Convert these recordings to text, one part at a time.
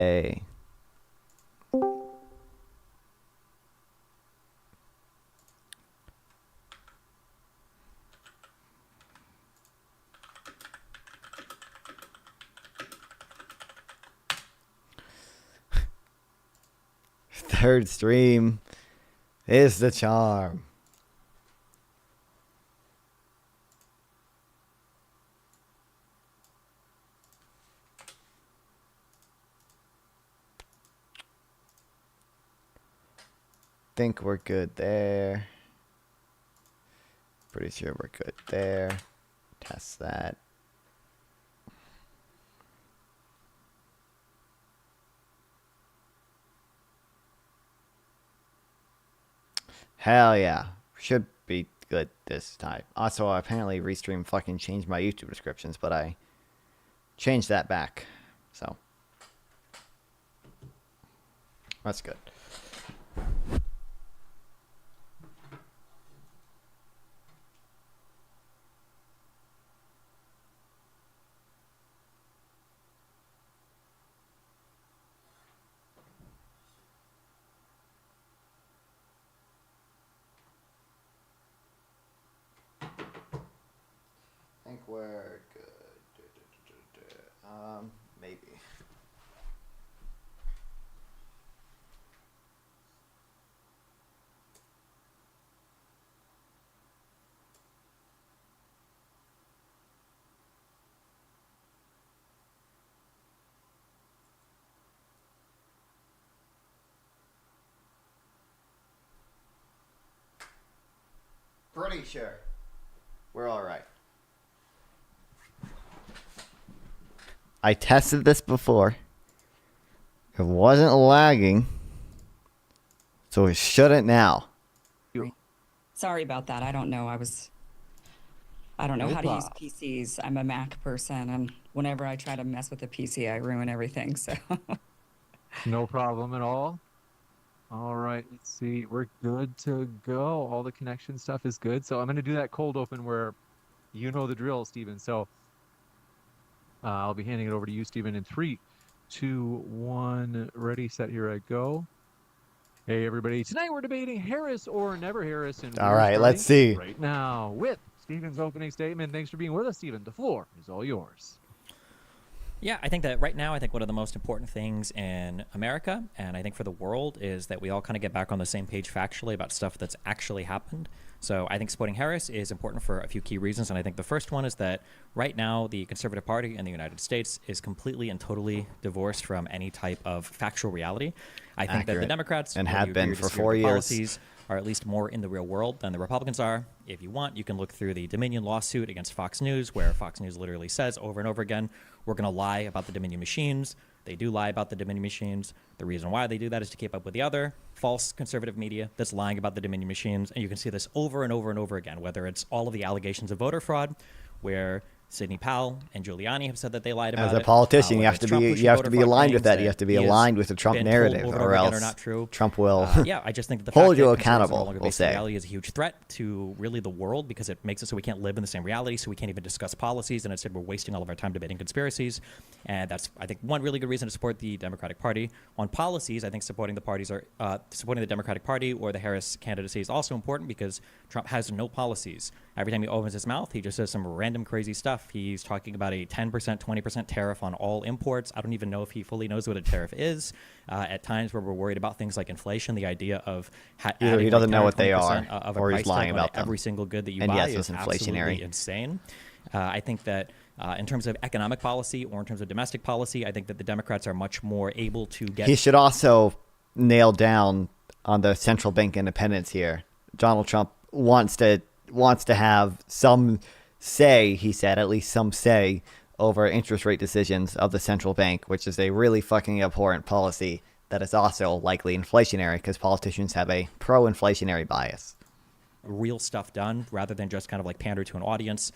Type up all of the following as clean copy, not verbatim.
A. Third stream is the charm. Think we're good there. Pretty sure we're good there. Test that. Hell yeah. Should be good this time. Also, apparently Restream fucking changed my YouTube descriptions, but I changed that back. So, that's good. I think we're good. Maybe. Pretty sure we're all right. I tested this before. It wasn't lagging, so it shouldn't now. Sorry about that. I don't know. I don't know how to use PCs. I'm a Mac person, and whenever I try to mess with a PC, I ruin everything. So No problem at all. All right, let's see. We're good to go. All the connection stuff is good. So I'm going to do that cold open where you know the drill, Steven. So I'll be handing it over to you, Steven, in 3, 2, 1. Ready, set, here I go. Hey, everybody. Tonight we're debating Harris or never Harris. And all right, let's see. Right now with Steven's opening statement. Thanks for being with us, Steven. The floor is all yours. Yeah, I think that right now, I think one of the most important things in America, and I think for the world, is that we all kind of get back on the same page factually about stuff that's actually happened. So I think supporting Harris is important for a few key reasons, and I think the first one is that right now the Conservative Party in the United States is completely and totally divorced from any type of factual reality. I think that the Democrats, and have been for 4 years, policies are at least more in the real world than the Republicans are. If you want, you can look through the Dominion lawsuit against Fox News, where Fox News literally says over and over again, we're going to lie about the Dominion machines. They do lie about the Dominion machines. The reason why they do that is to keep up with the other false conservative media that's lying about the Dominion machines. And you can see this over and over and over again, whether it's all of the allegations of voter fraud, where Sidney Powell and Giuliani have said that they lied about it. As a politician, you have to be aligned with that. You have to be aligned with the Trump narrative, or else Trump will I just think that the hold fact you that accountable. We'll say reality is a huge threat to really the world, because it makes it so we can't live in the same reality, so we can't even discuss policies, and instead we're wasting all of our time debating conspiracies. And that's, I think, one really good reason to support the Democratic Party. On policies, I think supporting the Democratic Party or the Harris candidacy is also important, because Trump has no policies. Every time he opens his mouth, he just says some random crazy stuff. He's talking about a 10%, 20% tariff on all imports. I don't even know if he fully knows what a tariff is. At times where we're worried about things like inflation, the idea of either he doesn't know what they are, or he's lying about them. Every single good that you and buy yes, is absolutely insane. I think that in terms of economic policy or in terms of domestic policy, I think that the Democrats are much more able to get... He should also nail down on the central bank independence here. Donald Trump wants to have some say, he said, at least some say over interest rate decisions of the central bank, which is a really fucking abhorrent policy that is also likely inflationary, because politicians have a pro-inflationary bias. Real stuff done rather than just kind of like pander to an audience.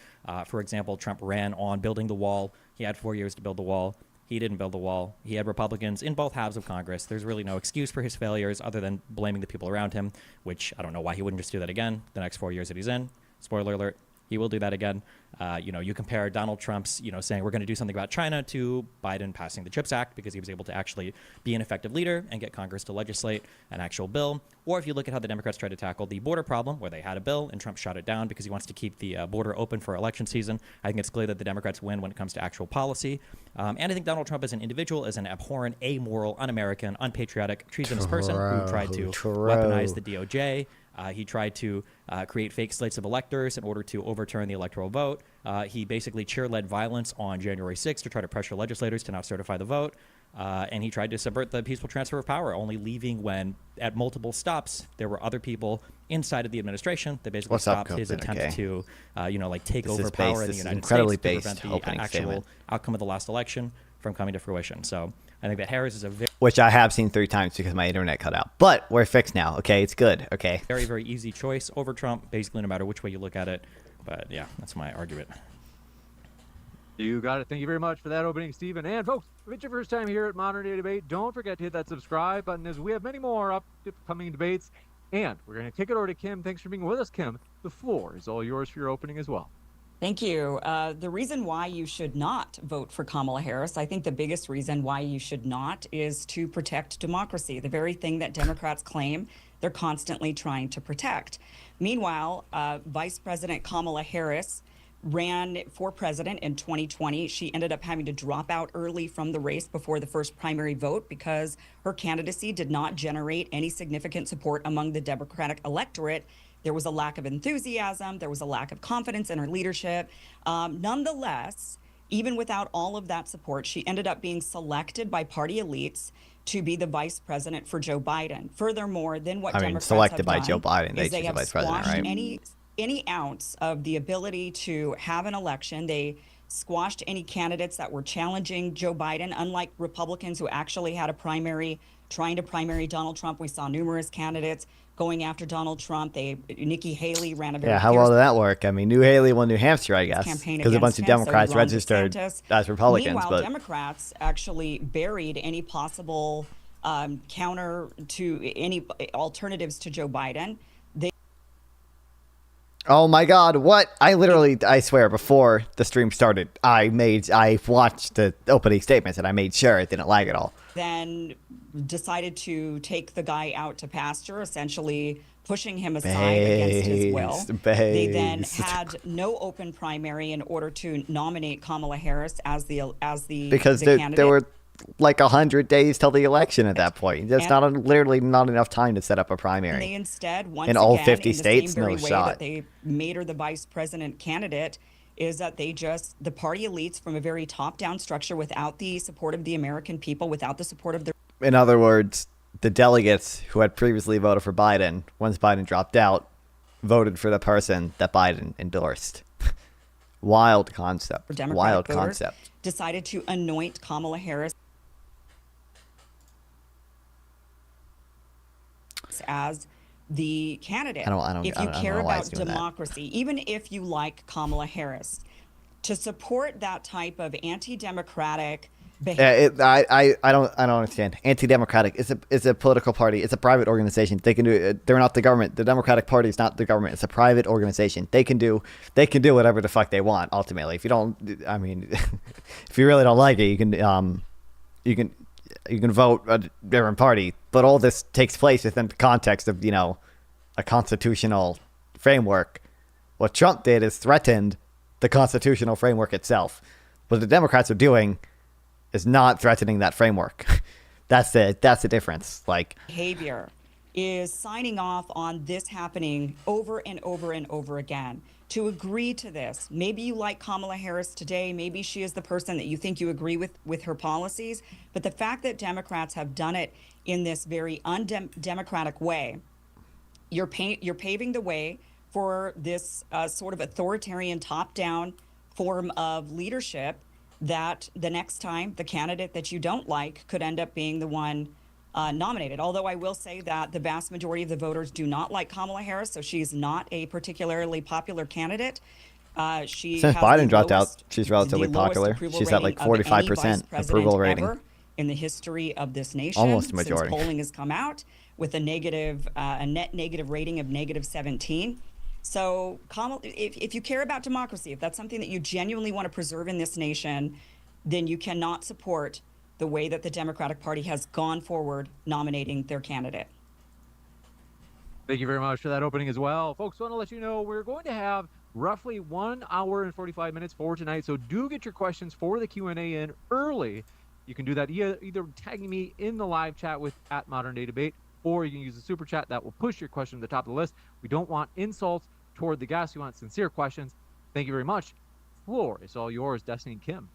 For example, Trump ran on building the wall. He had 4 years to build the wall. He didn't build the wall. He had Republicans in both halves of Congress. There's really no excuse for his failures other than blaming the people around him, which I don't know why he wouldn't just do that again the next 4 years that he's in. Spoiler alert, He will do that again. You compare Donald Trump's, saying we're going to do something about China to Biden passing the CHIPS Act because he was able to actually be an effective leader and get Congress to legislate an actual bill. Or if you look at how the Democrats tried to tackle the border problem, where they had a bill and Trump shot it down because he wants to keep the border open for election season. I think it's clear that the Democrats win when it comes to actual policy. And I think Donald Trump as an individual is an abhorrent, amoral, un-American, unpatriotic, treasonous person who tried to weaponize the DOJ. He tried to create fake slates of electors in order to overturn the electoral vote. He basically chair-led violence on January 6th to try to pressure legislators to not certify the vote. And he tried to subvert the peaceful transfer of power, only leaving when, at multiple stops, there were other people inside of the administration that basically stopped his attempt to, take over power in the United States to prevent the actual outcome of the last election from coming to fruition. So I think that Harris is a which I have seen 3 times because my internet cut out. But we're fixed now. Okay, it's good. Okay. very, very easy choice over Trump, basically no matter which way you look at it. But yeah, that's my argument. You got it. Thank you very much for that opening, Stephen. And folks, if it's your first time here at Modern Day Debate, don't forget to hit that subscribe button as we have many more upcoming debates. And we're going to kick it over to Kim. Thanks for being with us, Kim. The floor is all yours for your opening as well. Thank you. The reason why you should not vote for Kamala Harris, I think the biggest reason why you should not is to protect democracy, the very thing that Democrats claim they're constantly trying to protect. Meanwhile, Vice President Kamala Harris ran for president in 2020. She ended up having to drop out early from the race before the first primary vote because her candidacy did not generate any significant support among the Democratic electorate. There was a lack of enthusiasm. There was a lack of confidence in her leadership. Nonetheless, even without all of that support, she ended up being selected by party elites to be the vice president for Joe Biden. Furthermore, then what Democrats selected have by done Joe Biden. is they have vice president, squashed right? any ounce of the ability to have an election. They squashed any candidates that were challenging Joe Biden, unlike Republicans who actually had a primary, trying to primary Donald Trump. We saw numerous candidates going after Donald Trump. Nikki Haley ran a very how well did that work? I mean, Haley won New Hampshire, I guess, because a bunch of Democrats registered as Republicans. Meanwhile, Democrats actually buried any possible counter to any alternatives to Joe Biden. Oh my God, what? I swear, before the stream started, I watched the opening statements and I made sure it didn't lag at all. Then decided to take the guy out to pasture, essentially pushing him aside against his will. They then had no open primary in order to nominate Kamala Harris as the because candidate. There were like 100 days till the election at that point. There's literally not enough time to set up a primary. And they instead, once in all again, 50 in the states, same very no way shot. that they made her the vice president candidate, is that the party elites from a very top-down structure without the support of the American people, without the support of the... In other words, the delegates who had previously voted for Biden, once Biden dropped out, voted for the person that Biden endorsed. Wild concept. Wild concept. Decided to anoint Kamala Harris as the candidate. If you care about democracy, even if you like Kamala Harris, to support that type of anti-democratic behavior. I don't understand. Anti-democratic. It's a political party. It's a private organization. They can do it. They're not the government. The Democratic Party is not the government. It's a private organization. They can do whatever the fuck they want. Ultimately, if you don't, if you really don't like it, you can vote a different party. But all this takes place within the context of a constitutional framework. What Trump did is threatened the constitutional framework itself. What the Democrats are doing is not threatening that framework. That's the difference. Behavior is signing off on this happening over and over and over again. To agree to this, maybe you like Kamala Harris today, maybe she is the person that you think you agree with her policies, but the fact that Democrats have done it in this very undemocratic way, you're paving the way for this sort of authoritarian top-down form of leadership that the next time the candidate that you don't like could end up being the one nominated. Although I will say that the vast majority of the voters do not like Kamala Harris, so she's not a particularly popular candidate. Since Biden dropped out, she's relatively popular. She's at like 45% approval rating in the history of this nation. Almost a majority. Since polling has come out with a net negative rating of -17. So, if you care about democracy, if that's something that you genuinely want to preserve in this nation, then you cannot support the way that the Democratic Party has gone forward nominating their candidate. Thank you very much for that opening as well. Folks, want to let you know we're going to have roughly 1 hour and 45 minutes for tonight. So do get your questions for the Q&A in early. You can do that either tagging me in the live chat with @ModernDayDebate, or you can use the super chat that will push your question to the top of the list. We don't want insults toward the guests. We want sincere questions. Thank you very much. Floor is all yours, Destiny and Kim.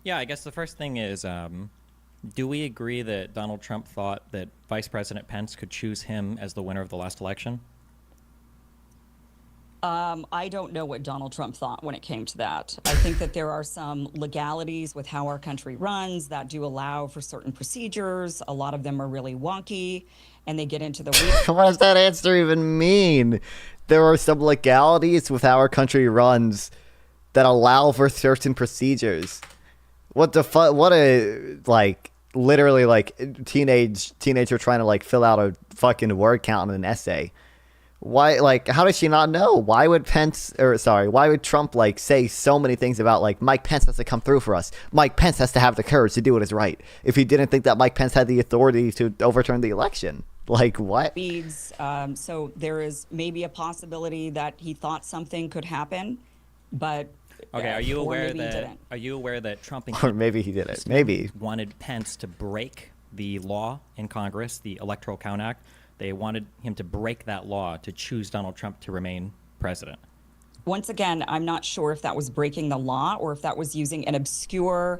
Yeah, I guess the first thing is, do we agree that Donald Trump thought that Vice President Pence could choose him as the winner of the last election? I don't know what Donald Trump thought when it came to that. I think that there are some legalities with how our country runs that do allow for certain procedures. A lot of them are really wonky, and they get into the weeds. What does that answer even mean? There are some legalities with how our country runs that allow for certain procedures. What the fuck? What a, like, literally, like, teenager trying to, like, fill out a fucking word count in an essay. Why, like, how does she not know? Why would why would Trump, like, say so many things about, like, Mike Pence has to come through for us. Mike Pence has to have the courage to do what is right. If he didn't think that Mike Pence had the authority to overturn the election. Like, what? Weeds. So there is maybe a possibility that he thought something could happen, but Okay, are you or aware maybe he that didn't. Trump and Or maybe he did it. Maybe. wanted Pence to break the law in Congress, the Electoral Count Act? They wanted him to break that law to choose Donald Trump to remain president. Once again, I'm not sure if that was breaking the law or if that was using an obscure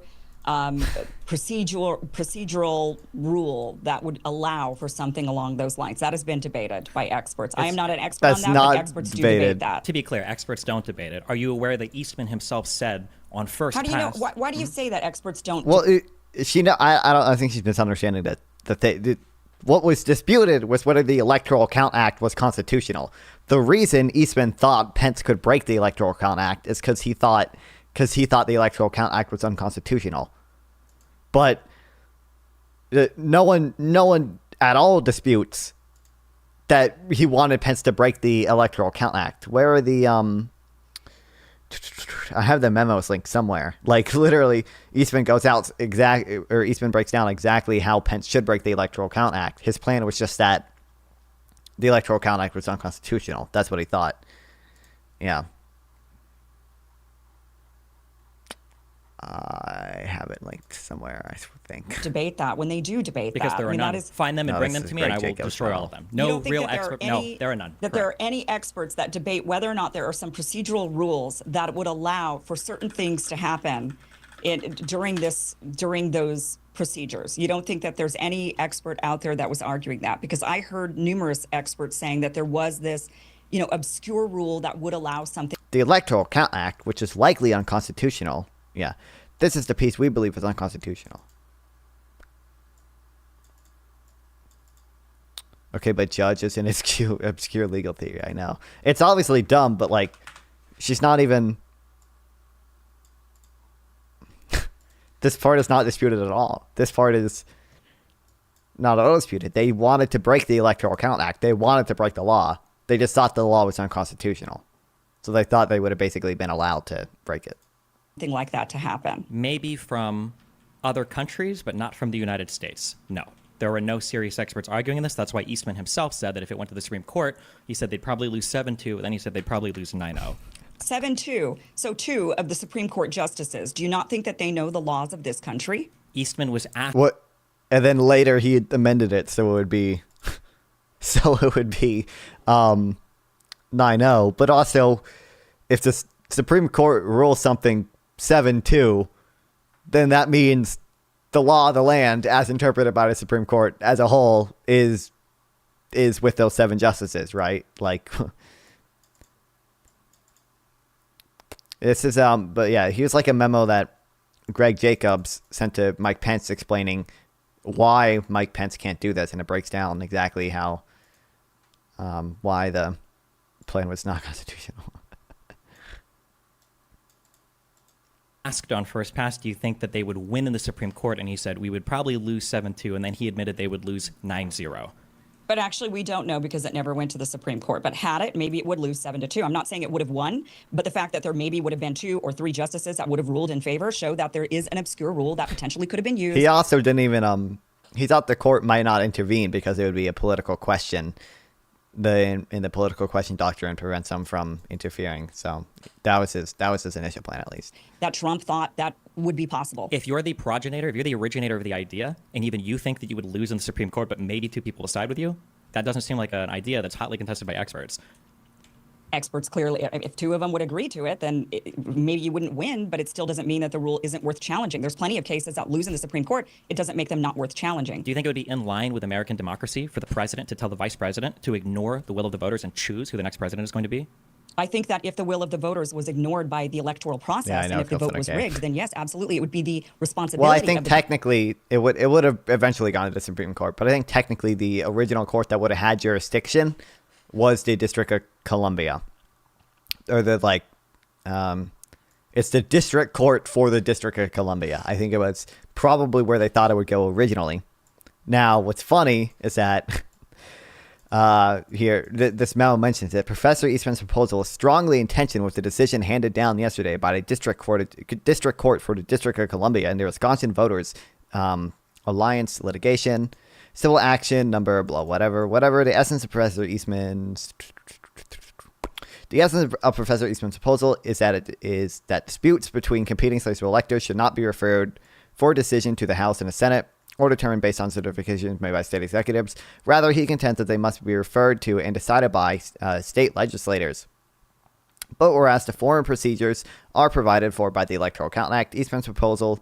procedural rule that would allow for something along those lines. That has been debated by experts. I am not an expert on that's that, not but experts do debated. debate that. To be clear, experts don't debate it. Are you aware that Eastman himself said on first How do you know? pass? Why do you say that experts don't? Well, I think she's misunderstanding that what was disputed was whether the Electoral Count Act was constitutional. The reason Eastman thought Pence could break the Electoral Count Act is because he thought the Electoral Count Act was unconstitutional. But no one at all disputes that he wanted Pence to break the Electoral Count Act. Where are the I have the memos linked somewhere. Like, literally, Eastman breaks down exactly how Pence should break the Electoral Count Act. His plan was just that the Electoral Count Act was unconstitutional. That's what he thought. Yeah. I have it linked somewhere, I think. Debate that when they do debate Because that. there are I mean, none. that is, Find them and No, bring this them is to me, and I Greg will Jacobs' destroy file. all of them. you No don't think real that there are expert. any, No, there are none. That there Correct. are any experts that debate whether or not there are some procedural rules that would allow for certain things to happen during those procedures. You don't think that there's any expert out there that was arguing that? Because I heard numerous experts saying that there was this, obscure rule that would allow something. The Electoral Count Act, which is likely unconstitutional. Yeah. This is the piece we believe is unconstitutional. Okay, but judge is an obscure legal theory. I know. It's obviously dumb, but, like, she's not even... This part is not disputed at all. This part is not at all disputed. They wanted to break the Electoral Count Act. They wanted to break the law. They just thought the law was unconstitutional. So they thought they would have basically been allowed to break it. Something like that to happen. Maybe from other countries, but not from the United States. No. There were no serious experts arguing this. That's why Eastman himself said that if it went to the Supreme Court, he said they'd probably lose 7-2, and then he said they'd probably lose 9-0. 7-2. So 2 of the Supreme Court justices. Do you not think that they know the laws of this country? Eastman was asked. What? And then later he amended it so it would be 9-0. But also, if the Supreme Court rules something 7-2, then that means the law of the land, as interpreted by the Supreme Court as a whole, is with those 7 justices, right? Like, this is but yeah, here's like a memo that Greg Jacobs sent to Mike Pence explaining why Mike Pence can't do this, and it breaks down exactly how why the plan was not constitutional. Asked on first pass, do you think that they would win in the Supreme Court? And he said, we would probably lose 7-2. And then he admitted they would lose 9-0. But actually, we don't know because it never went to the Supreme Court. But had it, maybe it would lose 7-2. I'm not saying it would have won, but the fact that there maybe would have been 2 or 3 justices that would have ruled in favor show that there is an obscure rule that potentially could have been used. He also didn't even he thought the court might not intervene because it would be a political question. In the political question doctrine prevents them from interfering. So that was his initial plan, at least. That Trump thought that would be possible. If you're the progenitor, if you're the originator of the idea, and even you think that you would lose in the Supreme Court, but maybe 2 people will side with you, that doesn't seem like an idea that's hotly contested by experts. Experts clearly, if 2 of them would agree to it, then maybe you wouldn't win, but it still doesn't mean that the rule isn't worth challenging. There's plenty of cases that lose in the Supreme Court. It doesn't make them not worth challenging. Do you think it would be in line with American democracy for the president to tell the vice president to ignore the will of the voters and choose who the next president is going to be? I think that if the will of the voters was ignored by the electoral process, and if the vote was rigged, then yes, absolutely, it would be the responsibility. Well, I think technically it would have eventually gone to the Supreme Court, but I think technically the original court that would have had jurisdiction was the District of Columbia, or it's the district court for the District of Columbia. I think it was probably where they thought it would go originally. Now, what's funny is that this memo mentions that Professor Eastman's proposal is strongly in tension with the decision handed down yesterday by the district court for the District of Columbia and the Wisconsin Voters Alliance litigation, civil action number blah whatever. The essence of Professor Eastman's proposal is that disputes between competing slates of electors should not be referred for decision to the House and the Senate, or determined based on certifications made by state executives. Rather, he contends that they must be referred to and decided by state legislators. But whereas the foreign procedures are provided for by the Electoral Count Act, Eastman's proposed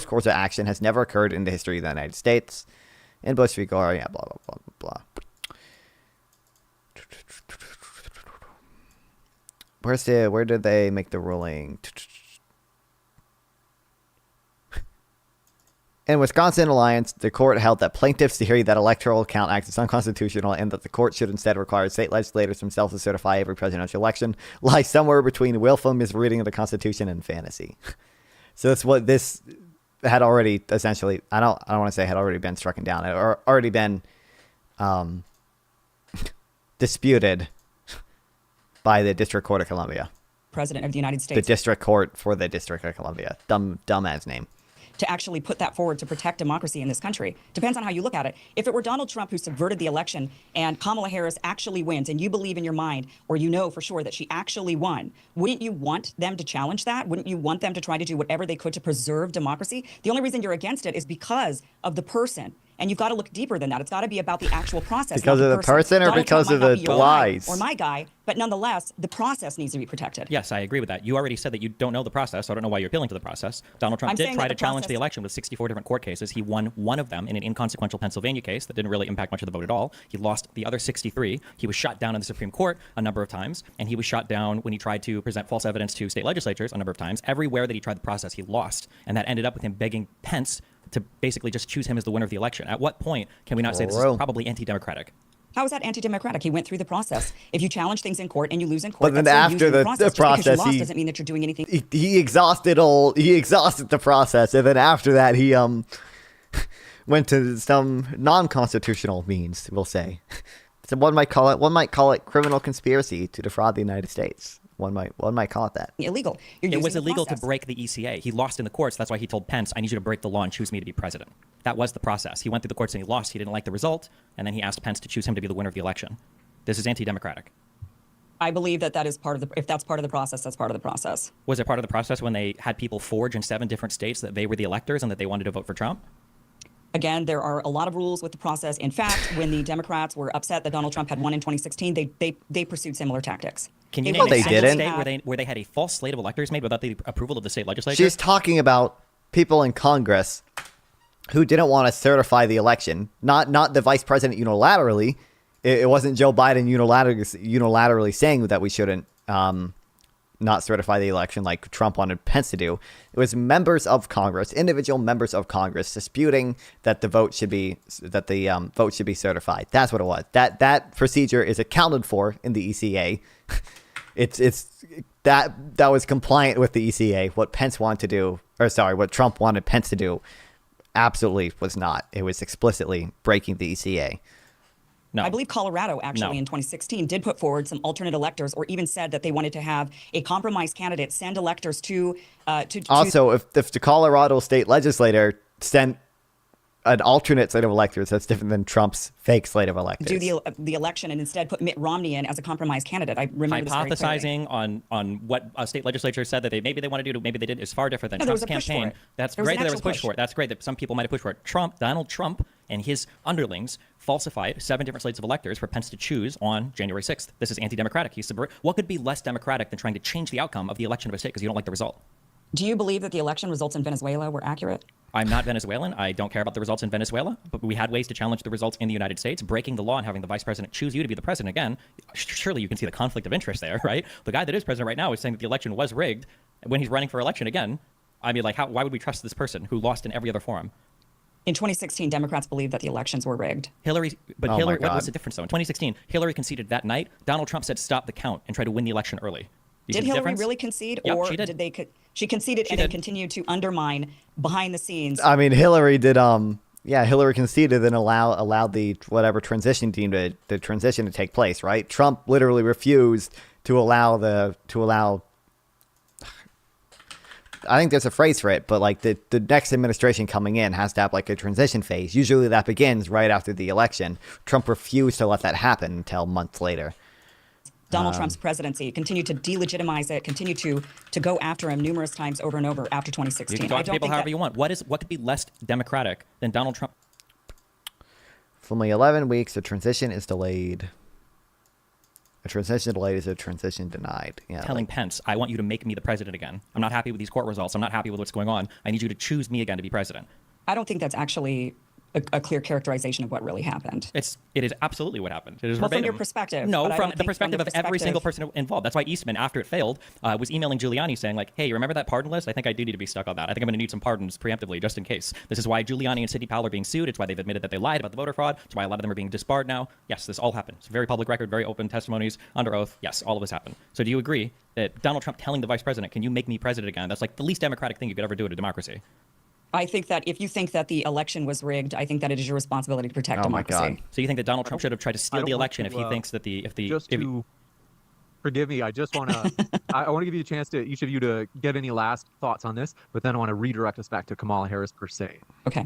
course of action has never occurred in the history of the United States. In Bush v. Gore, blah, blah, blah, blah. Where did they make the ruling? In Wisconsin Alliance, the court held that plaintiffs' theory that Electoral Count Act is unconstitutional and that the court should instead require state legislators themselves to certify every presidential election lies somewhere between willful misreading of the Constitution and fantasy. So that's what this had already essentially. I don't want to say had already been struck down. It had already been disputed by the District Court of Columbia. President of the United States. The District Court for the District of Columbia. Dumbass name. To actually put that forward to protect democracy in this country. Depends on how you look at it. If it were Donald Trump who subverted the election and Kamala Harris actually wins and you believe in your mind or you know for sure that she actually won, wouldn't you want them to challenge that? Wouldn't you want them to try to do whatever they could to preserve democracy? The only reason you're against it is because of the person. And you've got to look deeper than that. It's got to be about the actual process. Because of the person or Donald because Trump of might the not be your lies? guy or my guy, but nonetheless, the process needs to be protected. Yes, I agree with that. You already said that you don't know the process, so I don't know why you're appealing to the process. Donald Trump did try to challenge the election with 64 different court cases. He won one of them in an inconsequential Pennsylvania case that didn't really impact much of the vote at all. He lost the other 63. He was shot down in the Supreme Court a number of times, and he was shot down when he tried to present false evidence to state legislatures a number of times. Everywhere that he tried the process, he lost, and that ended up with him begging Pence to basically just choose him as the winner of the election. At what point can we not say this is probably anti-democratic? How is that anti-democratic? He went through the process. If you challenge things in court and you lose in court, but then after the process, just because you lost doesn't mean that you're doing anything. He exhausted the process, and then after that he went to some non-constitutional means, we'll say. So one might call it criminal conspiracy to defraud the United States. One might call it that. Illegal. It was illegal to break the ECA. He lost in the courts. That's why he told Pence, I need you to break the law and choose me to be president. That was the process. He went through the courts and he lost. He didn't like the result. And then he asked Pence to choose him to be the winner of the election. This is anti-democratic. I believe that is part of the, if that's part of the process, that's part of the process. Was it part of the process when they had people forge in 7 different states that they were the electors and that they wanted to vote for Trump? Again, there are a lot of rules with the process. In fact, when the Democrats were upset that Donald Trump had won in 2016, they pursued similar tactics. Can you name a single didn't. state where they had a false slate of electors made without the approval of the state legislature? She's talking about people in Congress who didn't want to certify the election, not the vice president unilaterally. It wasn't Joe Biden unilaterally saying that we shouldn't not certify the election like Trump wanted Pence to do. It was members of Congress, individual members of Congress, disputing that the vote should be certified. That's what it was. That procedure is accounted for in the ECA. That was compliant with the ECA. What what Trump wanted Pence to do, absolutely was not. It was explicitly breaking the ECA. No. I believe Colorado actually No. in 2016 did put forward some alternate electors, or even said that they wanted to have a compromise candidate send electors to Also, if the Colorado state legislator sent an alternate slate of electors, that's different than Trump's fake slate of electors. do the election and instead put Mitt Romney in as a compromise candidate. I remember this very clearly. Hypothesizing on what a state legislature said that maybe they want to do, maybe they did, is far different than No, there was Trump's a push for campaign. it. That's There was great an that there was actual push push. for it. That's great that some people might have pushed for it. Donald Trump and his underlings falsified 7 different slates of electors for Pence to choose on January 6th. This is anti-democratic. What could be less democratic than trying to change the outcome of the election of a state because you don't like the result? Do you believe that the election results in Venezuela were accurate? I'm not Venezuelan. I don't care about the results in Venezuela, but we had ways to challenge the results in the United States. Breaking the law and having the vice president choose you to be the president again, surely you can see the conflict of interest there, right? The guy that is president right now is saying that the election was rigged when he's running for election again. I mean, like, why would we trust this person who lost in every other forum? In 2016, Democrats believed that the elections were rigged. Hillary, Oh Hillary, my what was God. the difference though? In 2016, Hillary conceded that night. Donald Trump said stop the count and try to win the election early. You see Did the Hillary difference? really concede, Yep, or she did. She conceded She and then did. continued to undermine behind the scenes? I mean, Hillary did. Hillary conceded and allowed the whatever transition team the transition to take place. Right? Trump literally refused to allow. I think there's a phrase for it, but like the next administration coming in has to have like a transition phase. Usually that begins right after the election. Trump refused to let that happen until months later. Donald Trump's presidency, continued to delegitimize it, continued to go after him numerous times over and over after 2016. You can talk to people however you want. What could be less democratic than Donald Trump? For only 11 weeks, a transition is delayed. A transition delayed is a transition denied. Yeah, Telling Pence, I want you to make me the president again. I'm not happy with these court results. I'm not happy with what's going on. I need you to choose me again to be president. I don't think that's actually a clear characterization of what really happened. It is absolutely what happened. It is Well, from verbatim. your perspective, No, but I from don't the think perspective from of the every single perspective- person involved. That's why Eastman, after it failed, was emailing Giuliani saying like, hey, you remember that pardon list? I think I do need to be stuck on that. I think I'm going to need some pardons preemptively just in case. This is why Giuliani and Sidney Powell are being sued. It's why they've admitted that they lied about the voter fraud. It's why a lot of them are being disbarred now. Yes, this all happened. It's a very public record, very open testimonies under oath. Yes, all of this happened. So do you agree that Donald Trump telling the vice president, can you make me president again? That's like the least democratic thing you could ever do in a democracy. I think that if you think that the election was rigged, I think that it is your responsibility to protect Oh my democracy. God. So you think that Donald Trump should have tried to steal don't the want election to, if he thinks that if forgive me, I just want to I want to give you a chance to each of you to get any last thoughts on this, but then I want to redirect us back to Kamala Harris per se. Okay.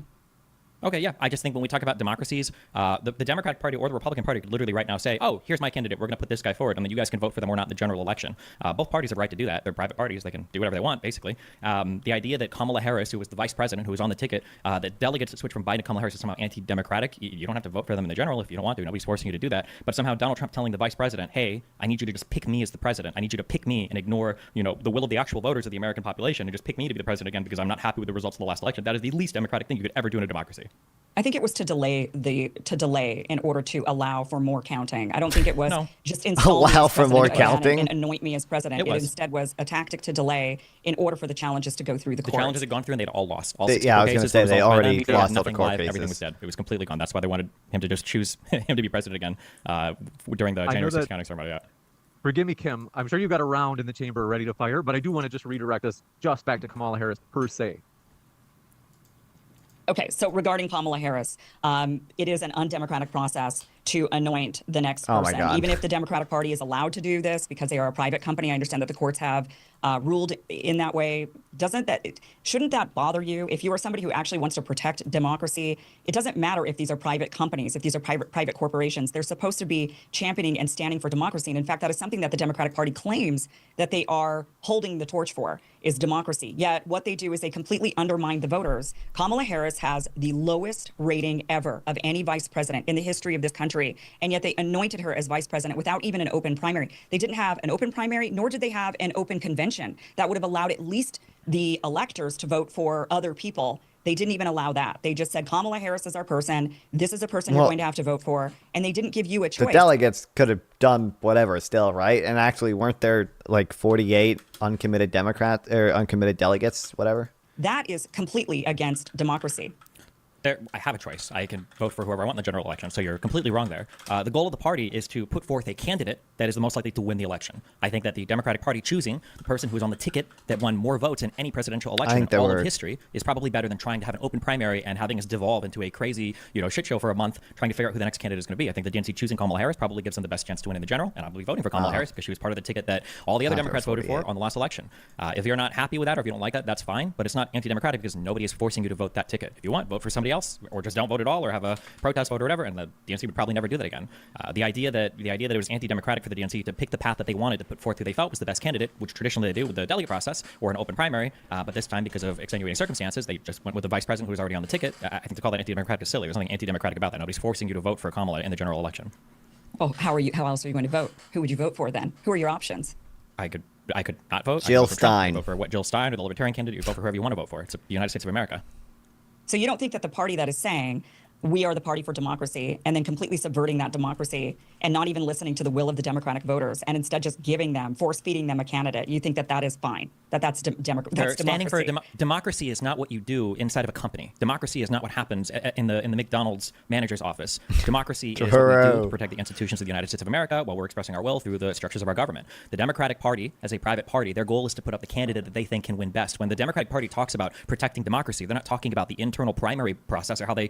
Okay, yeah. I just think when we talk about democracies, the Democratic Party or the Republican Party could literally right now say, oh, here's my candidate. We're going to put this guy forward, and then you guys can vote for them or not in the general election. Both parties have a right to do that. They're private parties. They can do whatever they want, basically. The idea that Kamala Harris, who was the vice president, who was on the ticket, that delegates that switch from Biden to Kamala Harris is somehow anti-democratic. You don't have to vote for them in the general if you don't want to. Nobody's forcing you to do that. But somehow Donald Trump telling the vice president, hey, I need you to just pick me as the president. I need you to pick me and ignore, the will of the actual voters of the American population and just pick me to be the president again because I'm not happy with the results of the last election. That is the least democratic thing you could ever do in a democracy. I think it was to delay in order to allow for more counting. I don't think it was No. just install me Allow as for more president again counting? and anoint me as president. It It, was. instead was a tactic to delay in order for the challenges to go through the The courts. challenges had gone through and they'd all lost. All They- 6 yeah, I court was gonna cases say were they resolved by already then. There was lost all the nothing court live. Everything cases. was dead. It was completely gone. That's why they wanted him to just choose him to be president again during the January 6th that- counting ceremony. Yeah. Forgive me, Kim. I'm sure you've got a round in the chamber ready to fire, but I do want to just redirect us just back to Kamala Harris per se. Okay, so regarding Kamala Harris, it is an undemocratic process to anoint the next Oh my person. God. Even if the Democratic Party is allowed to do this because they are a private company, I understand that the courts have ruled in that way. Shouldn't that bother you? If you are somebody who actually wants to protect democracy, it doesn't matter if these are private companies, if these are private corporations. They're supposed to be championing and standing for democracy. And in fact, that is something that the Democratic Party claims that they are holding the torch for, is democracy. Yet what they do is they completely undermine the voters. Kamala Harris has the lowest rating ever of any vice president in the history of this country. And yet they anointed her as vice president without even an open primary. They didn't have an open primary, nor did they have an open convention that would have allowed at least the electors to vote for other people. They didn't even allow that. They just said, Kamala Harris is our person. This is a person you're going to have to vote for. And they didn't give you a choice. The delegates could have done whatever still, right? And actually, weren't there like 48 uncommitted Democrats or uncommitted delegates, whatever? That is completely against democracy. I have a choice. I can vote for whoever I want in the general election. So you're completely wrong there. The goal of the party is to put forth a candidate that is the most likely to win the election. I think that the Democratic Party choosing the person who is on the ticket that won more votes in any presidential election in all of history is probably better than trying to have an open primary and having us devolve into a crazy, shit show for a month trying to figure out who the next candidate is going to be. I think the DNC choosing Kamala Harris probably gives them the best chance to win in the general, and I'll be voting for Kamala Harris because she was part of the ticket that all the other Democrats voted for on the last election. If you're not happy with that or if you don't like that, that's fine, but it's not anti-democratic because nobody is forcing you to vote that ticket. If you want, vote for somebody else, or just don't vote at all, or have a protest vote or whatever, and the DNC would probably never do that again. The idea that it was anti-democratic for the DNC to pick the path that they wanted to put forth who they felt was the best candidate, which traditionally they do with the delegate process or an open primary, but this time because of extenuating circumstances, they just went with the vice president who was already on the ticket. I think to call that anti-democratic is silly. There's nothing anti-democratic about that. Nobody's forcing you to vote for Kamala in the general election. Oh, how else are you going to vote? Who would you vote for then? Who are your options? I could not vote. Jill I could vote for Stein. Trump. You vote for what Jill Stein or the Libertarian candidate. You vote for whoever you want to vote for. It's the United States of America. So you don't think that the party that is saying we are the party for democracy and then completely subverting that democracy and not even listening to the will of the Democratic voters and instead just force feeding them a candidate, you think that that is fine? That's democracy? Standing for democracy is not what you do inside of a company. Democracy is not what happens in the McDonald's manager's office. Democracy is what we do to protect the institutions of the United States of America while we're expressing our will through the structures of our government. The Democratic Party, as a private party, their goal is to put up the candidate that they think can win best. When the Democratic Party talks about protecting democracy, they're not talking about the internal primary process or how they,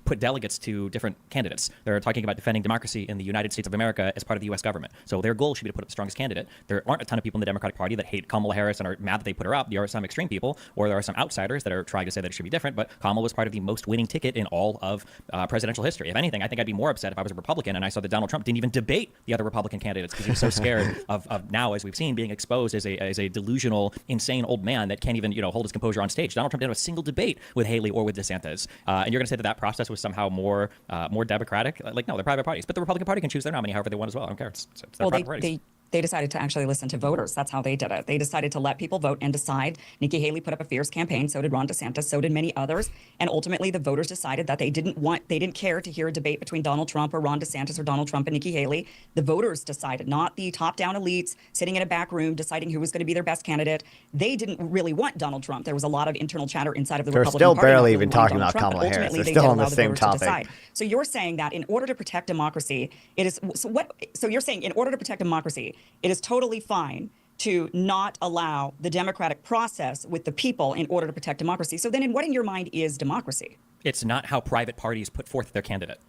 put delegates to different candidates. They're talking about defending democracy in the United States of America as part of the U.S. government. So their goal should be to put up the strongest candidate. There aren't a ton of people in the Democratic Party that hate Kamala Harris and are mad that they put her up. There are some extreme people, or there are some outsiders that are trying to say that it should be different, but Kamala was part of the most winning ticket in all of presidential history. If anything, I think I'd be more upset if I was a Republican and I saw that Donald Trump didn't even debate the other Republican candidates because he was so scared of now, as we've seen, being exposed as a delusional, insane old man that can't even hold his composure on stage. Donald Trump didn't have a single debate with Haley or with DeSantis. And you're going to say that process was somehow more democratic? Like, no, they're private parties. But the Republican Party can choose their nominee however they want as well. I don't care. It's their private parties. They decided to actually listen to voters. That's how they did it. They decided to let people vote and decide. Nikki Haley put up a fierce campaign. So did Ron DeSantis. So did many others. And ultimately, the voters decided that they didn't care to hear a debate between Donald Trump or Ron DeSantis or Donald Trump and Nikki Haley. The voters decided, not the top-down elites sitting in a back room deciding who was going to be their best candidate. They didn't really want Donald Trump. There was a lot of internal chatter inside of the Republican Party. They're still barely even talking about Kamala Harris. They're still on the same topic. So you're saying that in order to protect democracy, so you're saying in order to protect democracy, it is totally fine to not allow the democratic process with the people in order to protect democracy. So then what in your mind is democracy? It's not how private parties put forth their candidate.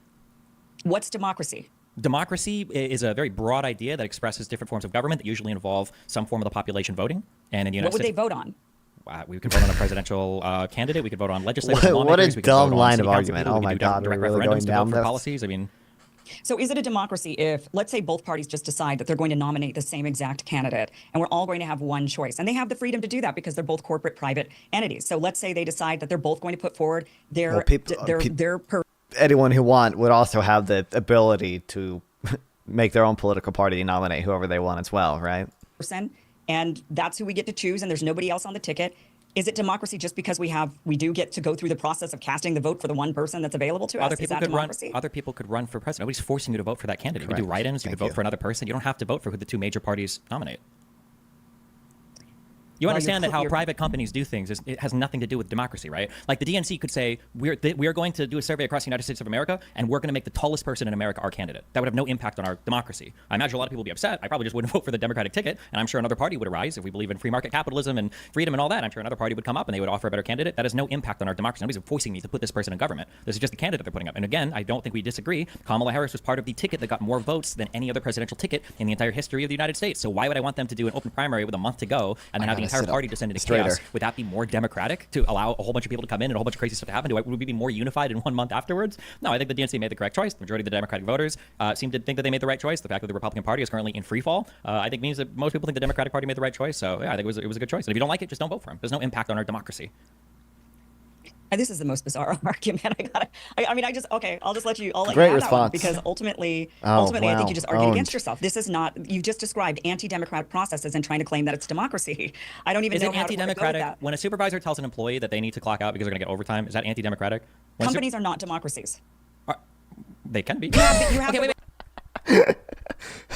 What's democracy? Democracy is a very broad idea that expresses different forms of government that usually involve some form of the population voting. And in the United States, what would they vote on? We could vote on a presidential candidate. We could vote on legislators. What a dumb line of argument. Oh my God, direct referendums to vote for policies. I mean, so is it a democracy if, let's say, both parties just decide that they're going to nominate the same exact candidate and we're all going to have one choice? And they have the freedom to do that because they're both corporate private entities. So let's say they decide that they're both going to put forward anyone who would also have the ability to make their own political party and nominate whoever they want as well, right? And that's who we get to choose, and there's nobody else on the ticket. Is it democracy just because we do get to go through the process of casting the vote for the one person that's available to us? Other people could run for president. Nobody's forcing you to vote for that candidate. Correct. You could do write-ins. You could vote for another person. You don't have to vote for who the two major parties nominate. You understand that how private companies do things it has nothing to do with democracy, right? Like the DNC could say, we are going to do a survey across the United States of America, and we're going to make the tallest person in America our candidate. That would have no impact on our democracy. I imagine a lot of people would be upset. I probably just wouldn't vote for the Democratic ticket, and I'm sure another party would arise if we believe in free market capitalism and freedom and all that. I'm sure another party would come up and they would offer a better candidate. That has no impact on our democracy. Nobody's forcing me to put this person in government. This is just the candidate they're putting up. And again, I don't think we disagree. Kamala Harris was part of the ticket that got more votes than any other presidential ticket in the entire history of the United States. So why would I want them to do an open primary with a month to go and then have the entire party descend into chaos? Would that be more democratic to allow a whole bunch of people to come in and a whole bunch of crazy stuff to happen? Would we be more unified in 1 month afterwards? No, I think the DNC made the correct choice. The majority of the Democratic voters seem to think that they made the right choice. The fact that the Republican Party is currently in free fall, I think means that most people think the Democratic Party made the right choice. So yeah, I think it was a good choice. And if you don't like it, just don't vote for him. There's no impact on our democracy. This is the most bizarre argument. I'll just let you. I'll let Great you have response. That one because ultimately, I think you just argued against yourself. This is not. You just described anti-democratic processes and trying to claim that it's democracy. I don't even know how to go with that. When a supervisor tells an employee that they need to clock out because they're going to get overtime? Is that anti-democratic? Companies are not democracies. They can be.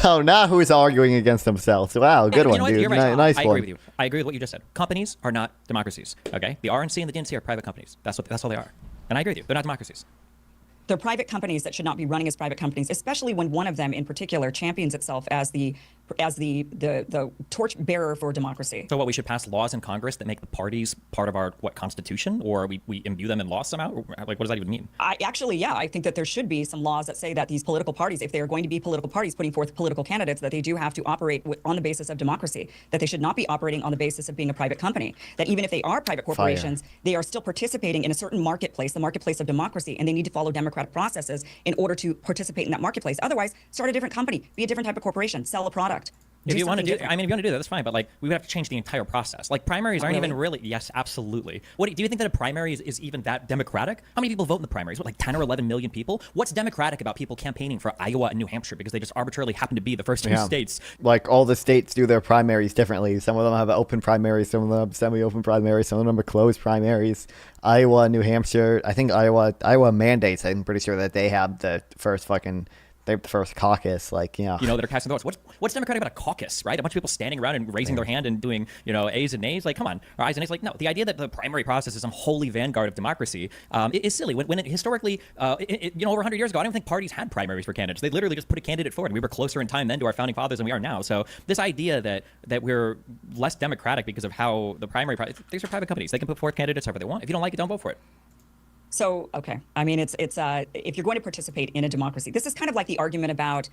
Oh, now who's arguing against themselves? Wow, good one, dude. Right. Nice I one. agree with you. I agree with what you just said. Companies are not democracies. Okay, the RNC and the DNC are private companies. That's all they are. And I agree with you. They're not democracies. They're private companies that should not be running as private companies, especially when one of them in particular champions itself as the torch bearer for democracy. So what, we should pass laws in Congress that make the parties part of our constitution, or we imbue them in law somehow? Like, what does that even mean? I think that there should be some laws that say that these political parties, if they are going to be political parties putting forth political candidates, that they do have to operate on the basis of democracy, that they should not be operating on the basis of being a private company, that even if they are private corporations, they are still participating in a certain marketplace, the marketplace of democracy, and they need to follow democratic processes in order to participate in that marketplace. Otherwise, start a different company, be a different type of corporation, sell a product. If you want to do, if you want to do that, that's fine. But like, we would have to change the entire process. Like, primaries aren't even really. Yes, absolutely. What do you think that a primary is even that democratic? How many people vote in the primaries? What, like 10 or 11 million people? What's democratic about people campaigning for Iowa and New Hampshire because they just arbitrarily happen to be the first two states? Like, all the states do their primaries differently. Some of them have open primaries, some of them have semi-open primaries, some of them are closed primaries. Iowa, New Hampshire. I think Iowa mandates. I'm pretty sure that they have the first caucus, that are casting votes. What's democratic about a caucus, right? A bunch of people standing around and raising their hand and doing, A's and A's. Like, come on, or I's and A's. Like, no, the idea that the primary process is some holy vanguard of democracy is silly. When it historically, over 100 years ago, I don't think parties had primaries for candidates. They literally just put a candidate forward. We were closer in time then to our founding fathers than we are now. So this idea that we're less democratic because of how the primary, these are private companies. They can put forth candidates however they want. If you don't like it, don't vote for it. So, okay. I mean, it's if you're going to participate in a democracy, this is kind of like the argument about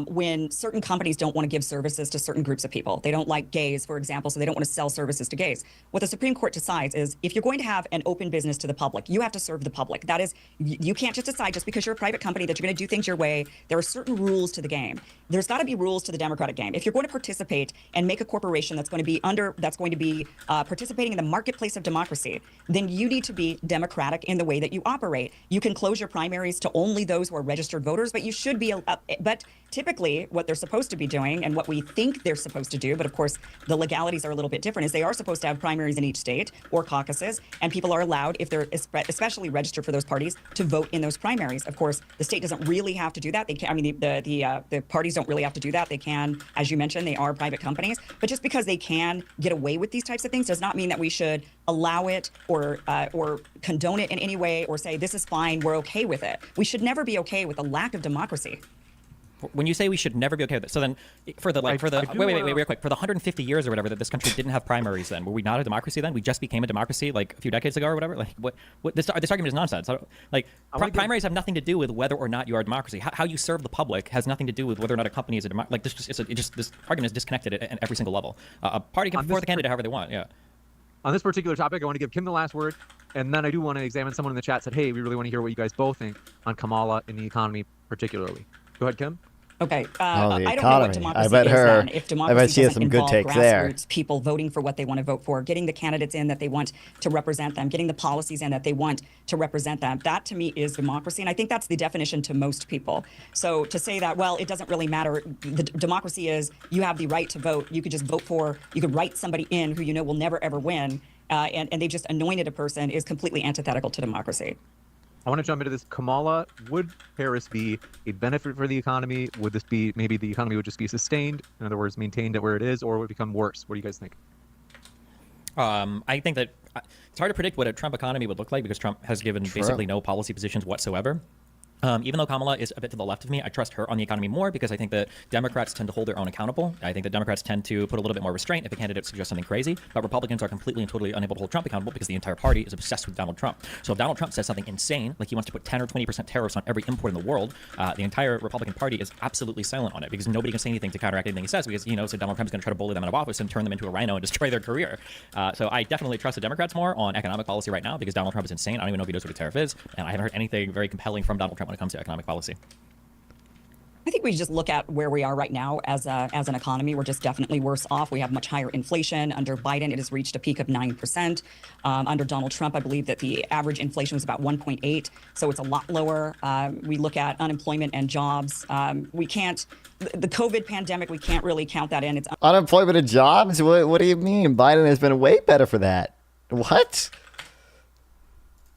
when certain companies don't want to give services to certain groups of people. They don't like gays, for example, so they don't want to sell services to gays. What the Supreme Court decides is if you're going to have an open business to the public, you have to serve the public. That is, you can't just decide just because you're a private company that you're going to do things your way. There are certain rules to the game. There's got to be rules to the democratic game. If you're going to participate and make a corporation that's going to be participating in the marketplace of democracy, then you need to be democratic in the way that you operate. You can close your primaries to only those who are registered voters, but you should be. But typically, what they're supposed to be doing, and what we think they're supposed to do, but of course the legalities are a little bit different, is they are supposed to have primaries in each state or caucuses, and people are allowed, if they're especially registered for those parties, to vote in those primaries. Of course, the state doesn't really have to do that. They can. I mean, the parties don't really have to do that. They can, as you mentioned, they are private companies. But just because they can get away with these types of things does not mean that we should allow it or condone it in any way, or say this is fine, we're okay with it. We should never be okay with a lack of democracy. When you say we should never be okay with it, so then wait, real quick, for the 150 years or whatever that this country didn't have primaries, then were we not a democracy then? We just became a democracy like a few decades ago or whatever. Like, what this argument is nonsense. Primaries have nothing to do with whether or not you are a democracy. How you serve the public has nothing to do with whether or not a company is a democracy. Like, this argument is disconnected at every single level. A party can put forth a candidate however they want. Yeah. On this particular topic, I want to give Kim the last word, and then I do want to examine someone in the chat said, hey, we really want to hear what you guys both think on Kamala and the economy particularly. Go ahead, Kim. Okay. I don't know what democracy I bet then. If democracy she has some good involve takes there. people voting for what they want to vote for, getting the candidates in that they want to represent them, getting the policies in that they want to represent them, that to me is democracy. And I think that's the definition to most people. So to say that, well, it doesn't really matter. The democracy is you have the right to vote. You could just vote for, you could write somebody in who you know will never, ever win. And they just anointed a person is completely antithetical to democracy. I want to jump into this. Kamala, would Harris be a benefit for the economy? Would this be, maybe the economy would just be sustained, in other words, maintained at where it is, or would it become worse? What do you guys think? I think that it's hard to predict what a Trump economy would look like because Trump has given basically no policy positions whatsoever. Even though Kamala is a bit to the left of me, I trust her on the economy more because I think that Democrats tend to hold their own accountable. I think that Democrats tend to put a little bit more restraint if a candidate suggests something crazy, but Republicans are completely and totally unable to hold Trump accountable because the entire party is obsessed with Donald Trump. So if Donald Trump says something insane, like he wants to put 10 or 20% tariffs on every import in the world, the entire Republican Party is absolutely silent on it because nobody can say anything to counteract anything he says because, so Donald Trump is going to try to bully them out of office and turn them into a rhino and destroy their career. So I definitely trust the Democrats more on economic policy right now because Donald Trump is insane. I don't even know if he knows what a tariff is, and I haven't heard anything very compelling from Donald Trump when it comes to economic policy. I think we just look at where we are right now as an economy. We're just definitely worse off. We have much higher inflation. Under Biden, it has reached a peak of 9%. Under Donald Trump, I believe that the average inflation was about 1.8, so it's a lot lower. We look at unemployment and jobs. We can't, the COVID pandemic, we can't really count that in. It's unemployment and jobs? What do you mean? Biden has been way better for that. What?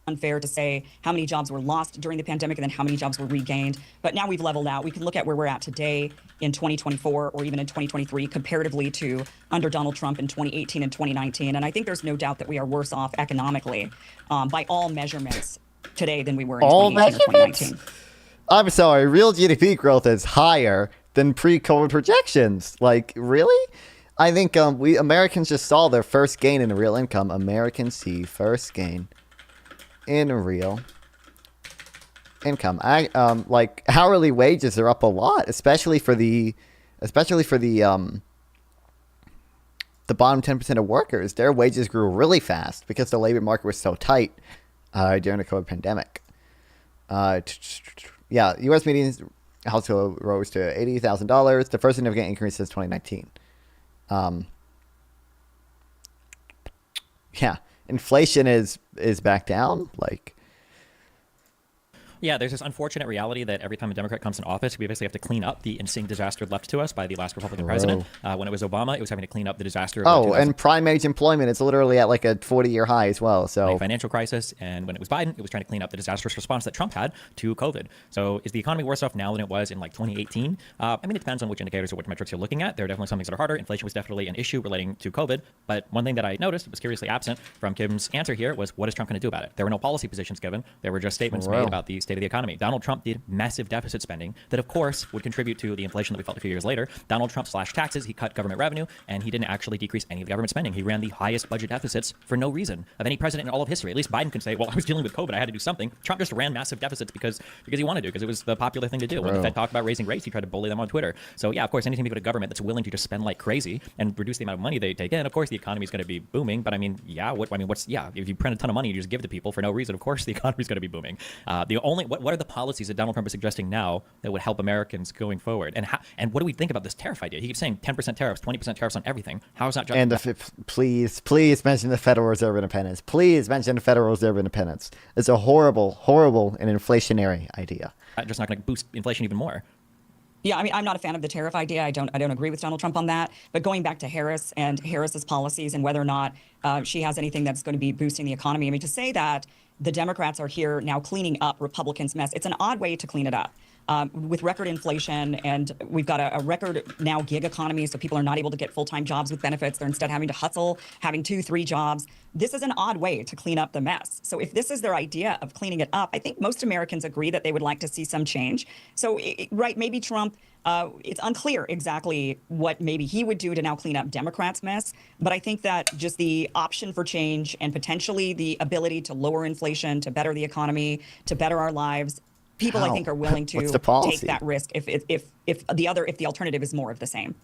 Unfair to say how many jobs were lost during the pandemic and then how many jobs were regained. But now we've leveled out. We can look at where we're at today in 2024 or even in 2023 comparatively to under Donald Trump in 2018 and 2019. And I think there's no doubt that we are worse off economically by all measurements today than we were in All 2018 or measurements? 2019. I'm sorry, real GDP growth is higher than pre-COVID projections. Like, really? I think we Americans just saw their first gain in real income. Americans see first gain in real income. Like hourly wages are up a lot, especially for the bottom 10% of workers. Their wages grew really fast because the labor market was so tight during the COVID pandemic. Yeah, U.S. median household rose to $80,000, the first significant increase since 2019. Yeah, inflation is back down. Like, Yeah, there's this unfortunate reality that every time a Democrat comes in office, we basically have to clean up the insane disaster left to us by the last Republican president. When it was Obama, it was having to clean up the disaster of the 2000 and prime age employment is literally at like a 40-year high as well. So financial crisis. And when it was Biden, it was trying to clean up the disastrous response that Trump had to COVID. So is the economy worse off now than it was in like 2018? I mean, it depends on which indicators or which metrics you're looking at. There are definitely some things that are harder. Inflation was definitely an issue relating to COVID. But one thing that I noticed was curiously absent from Kim's answer here was, what is Trump going to do about it? There were no policy positions given. There were just statements made about the state of the economy. Donald Trump did massive deficit spending that, of course, would contribute to the inflation that we felt a few years later. Donald Trump slashed taxes. He cut government revenue, and he didn't actually decrease any of the government spending. He ran the highest budget deficits for no reason of any president in all of history. At least Biden can say, well, I was dealing with COVID. I had to do something. Trump just ran massive deficits because he wanted to, because it was the popular thing to do. When the Fed talked about raising rates, he tried to bully them on Twitter. So, yeah, of course, anytime you go to government that's willing to just spend like crazy and reduce the amount of money they take in, of course, the economy is going to be booming. But I mean, if you print a ton of money and you just give it to people for no reason, of course, the economy is going to be booming. What are the policies that Donald Trump is suggesting now that would help Americans going forward? And what do we think about this tariff idea? He keeps saying 10% tariffs, 20% tariffs on everything. How is that just... And please mention the Federal Reserve Independence. Please mention the Federal Reserve Independence. It's a horrible and inflationary idea. Just not going to boost inflation even more. Yeah, I mean, I'm not a fan of the tariff idea. I don't agree with Donald Trump on that. But going back to Harris and Harris's policies and whether or not she has anything that's going to be boosting the economy, I mean, to say that the Democrats are here now cleaning up Republicans' mess, it's an odd way to clean it up. With record inflation, and we've got a record now gig economy, so people are not able to get full-time jobs with benefits. They're instead having to hustle, having 2-3 jobs. This is an odd way to clean up the mess. So if this is their idea of cleaning it up, I think most Americans agree that they would like to see some change. So, maybe Trump, it's unclear exactly what maybe he would do to now clean up Democrats' mess. But I think that just the option for change and potentially the ability to lower inflation, to better the economy, to better our lives, people, I think, are willing to take that risk if the alternative is more of the same.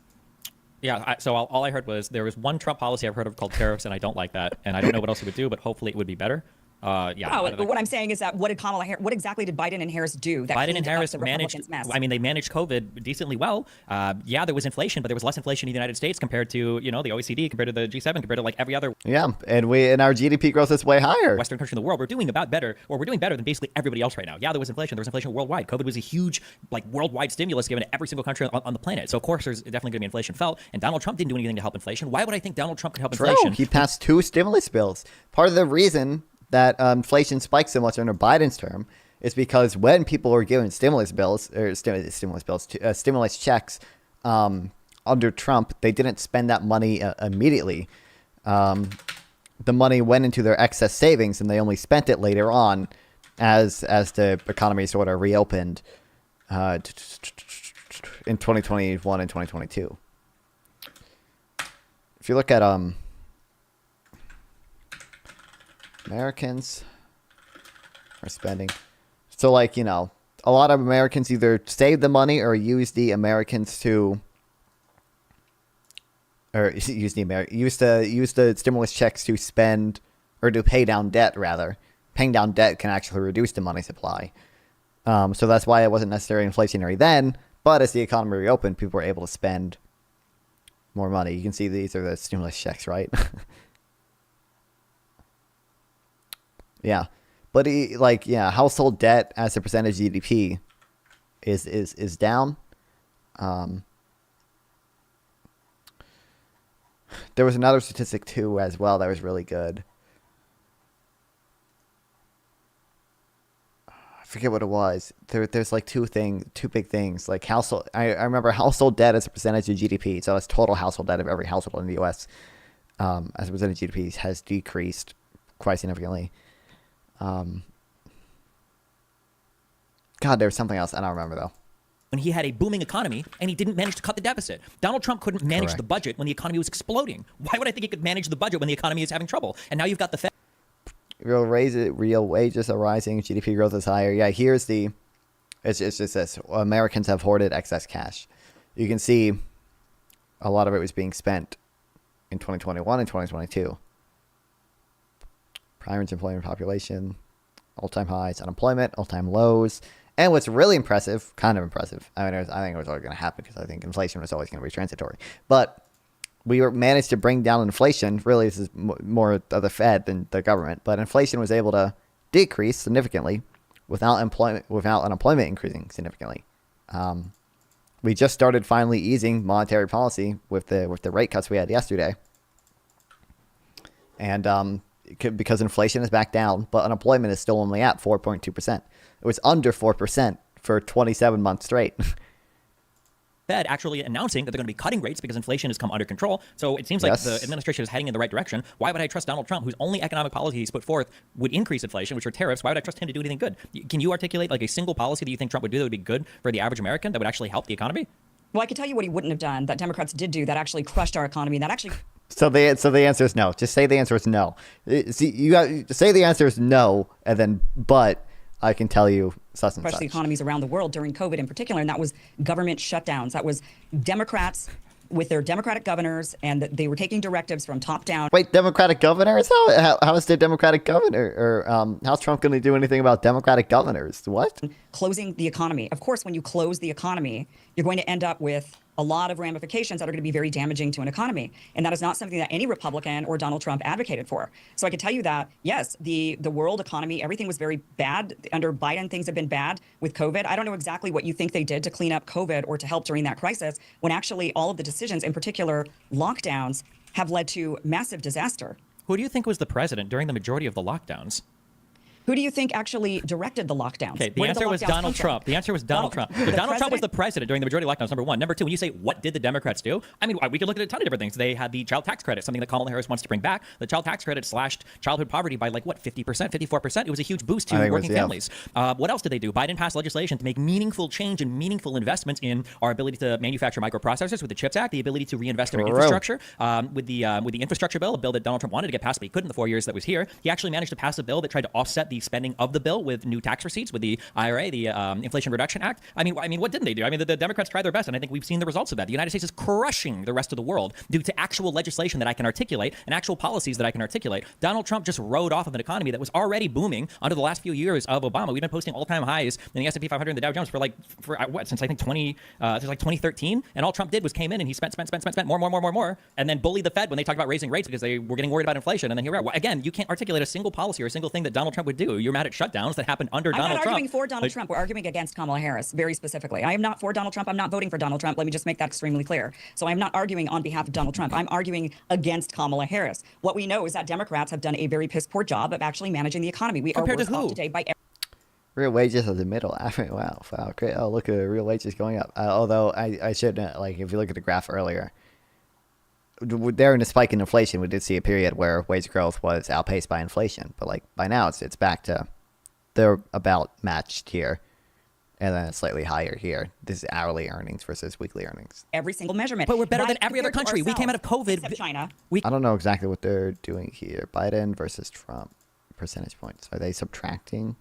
Yeah, so all I heard was there was one Trump policy I've heard of called tariffs, and I don't like that. And I don't know what else he would do, but hopefully it would be better. What I'm saying is that what exactly did Biden and Harris do that Biden and Harris managed mess? I mean, they managed COVID decently well. There was inflation, but there was less inflation in the United States compared to, the OECD, compared to the G7, compared to like every other and our GDP growth is way higher. Western country in the world. We're doing better than basically everybody else right now. Yeah, there was inflation. There was inflation worldwide. COVID was a huge worldwide stimulus given to every single country on the planet. So of course there's definitely going to be inflation felt. And Donald Trump didn't do anything to help inflation. Why would I think Donald Trump could help inflation? He passed 2 stimulus bills. Part of the reason that inflation spiked so much under Biden's term is because when people were given stimulus checks under Trump, they didn't spend that money immediately. The money went into their excess savings, and they only spent it later on as the economy sort of reopened in 2021 and 2022. If you look at Americans are spending. So, a lot of Americans either save the money or use the stimulus checks to spend or to pay down debt, rather. Paying down debt can actually reduce the money supply. So that's why it wasn't necessarily inflationary then. But as the economy reopened, people were able to spend more money. You can see these are the stimulus checks, right? Yeah, but household debt as a percentage of GDP is down. There was another statistic too as well that was really good. I forget what it was. There's two big things, like household. I remember household debt as a percentage of GDP. So that's total household debt of every household in the U.S. As a percentage of GDP has decreased quite significantly. God, there was something else. I don't remember, though. When he had a booming economy and he didn't manage to cut the deficit. Donald Trump couldn't manage Correct. the budget when the economy was exploding. Why would I think he could manage the budget when the economy is having trouble? And now you've got the Fed. Real wages are rising. GDP growth is higher. Yeah, here's the. It's just this. Americans have hoarded excess cash. You can see a lot of it was being spent in 2021 and 2022. Prime employment population, all-time highs, unemployment, all-time lows. And what's really impressive, kind of impressive, I mean, I think it was always going to happen because I think inflation was always going to be transitory. But we managed to bring down inflation. Really, this is more of the Fed than the government. But inflation was able to decrease significantly without unemployment increasing significantly. We just started finally easing monetary policy with the rate cuts we had yesterday. And because inflation is back down, but unemployment is still only at 4.2%. It was under 4% for 27 months straight. Fed actually announcing that they're going to be cutting rates because inflation has come under control. So it seems like the administration is heading in the right direction. Why would I trust Donald Trump, whose only economic policy he's put forth would increase inflation, which are tariffs? Why would I trust him to do anything good? Can you articulate like a single policy that you think Trump would do that would be good for the average American, that would actually help the economy? Well, I can tell you what he wouldn't have done that Democrats did do that actually crushed our economy. That actually. So the answer is no. Just say the answer is no. See, you got to say the answer is no, and then but I can tell you such and crushed such. the economies around the world during COVID in particular, and that was government shutdowns. That was Democrats with their Democratic governors, and they were taking directives from top down. Wait, Democratic governors? How is the Democratic governor, or how's Trump going to do anything about Democratic governors? What? Closing the economy. Of course, when you close the economy, you're going to end up with a lot of ramifications that are going to be very damaging to an economy. And that is not something that any Republican or Donald Trump advocated for. So I can tell you that, yes, the world economy, everything was very bad. Under Biden, things have been bad with COVID. I don't know exactly what you think they did to clean up COVID or to help during that crisis, when actually all of the decisions, in particular lockdowns, have led to massive disaster. Who do you think was the president during the majority of the lockdowns? Who do you think actually directed the lockdowns? Okay, the answer was Donald Trump. The answer was Donald Trump. But Donald Trump was the president during the majority of lockdowns, number one. Number two, when you say, what did the Democrats do? I mean, we could look at a ton of different things. They had the child tax credit, something that Kamala Harris wants to bring back. The child tax credit slashed childhood poverty by 50%, 54%. It was a huge boost to working families. What else did they do? Biden passed legislation to make meaningful change and meaningful investments in our ability to manufacture microprocessors with the CHIPS Act, the ability to reinvest in our infrastructure. With the infrastructure bill, a bill that Donald Trump wanted to get passed, but he couldn't in the 4 years that was here. He actually managed to pass a bill that tried to offset the spending of the bill with new tax receipts, with the IRA, the Inflation Reduction Act. I mean, what didn't they do? I mean, the Democrats tried their best, and I think we've seen the results of that. The United States is crushing the rest of the world due to actual legislation that I can articulate and actual policies that I can articulate. Donald Trump just rode off of an economy that was already booming under the last few years of Obama. We've been posting all-time highs in the S&P 500 and the Dow Jones since I think 2013, and all Trump did was came in and he spent more, and then bullied the Fed when they talked about raising rates because they were getting worried about inflation. And then here we are. Again, you can't articulate a single policy or a single thing that Donald Trump would do. You're mad at shutdowns that happened under Donald Trump. I'm not arguing for Donald Trump. We're arguing against Kamala Harris, very specifically. I am not for Donald Trump. I'm not voting for Donald Trump. Let me just make that extremely clear. So I'm not arguing on behalf of Donald Trump. I'm arguing against Kamala Harris. What we know is that Democrats have done a very piss poor job of actually managing the economy. We Compared are worse to who? off today by Real wages are the middle. Wow, great. Oh, look at real wages going up. Although I should, if you look at the graph earlier, during the spike in inflation, we did see a period where wage growth was outpaced by inflation. But by now, it's back to, they're about matched here, and then it's slightly higher here. This is hourly earnings versus weekly earnings. every single measurement. But we're better than Right every other compared to country. We came out of ourselves, COVID. except China. I don't know exactly what they're doing here. Biden versus Trump percentage points. Are they subtracting?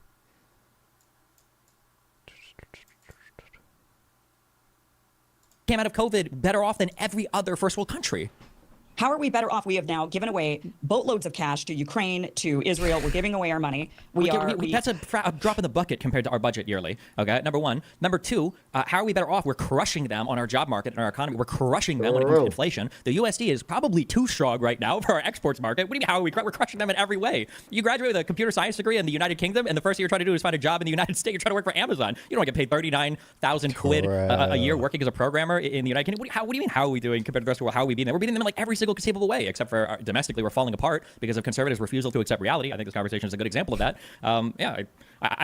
Came out of COVID better off than every other first world country. How are we better off? We have now given away boatloads of cash to Ukraine, to Israel. We're giving away our money. That's a drop in the bucket compared to our budget yearly. Okay, number one. Number two, how are we better off? We're crushing them on our job market and our economy. We're crushing them when it comes to inflation. The USD is probably too strong right now for our exports market. What do you mean, how are we? We're crushing them in every way. You graduate with a computer science degree in the United Kingdom, and the first thing you're trying to do is find a job in the United States. You're trying to work for Amazon. You don't get paid 39,000 quid a year working as a programmer in the United Kingdom. What do you mean, how are we doing compared to the rest of the world? How are we beating them? We're beating them in every single conceivable way, except for domestically, we're falling apart because of conservatives' refusal to accept reality. I think this conversation is a good example of that.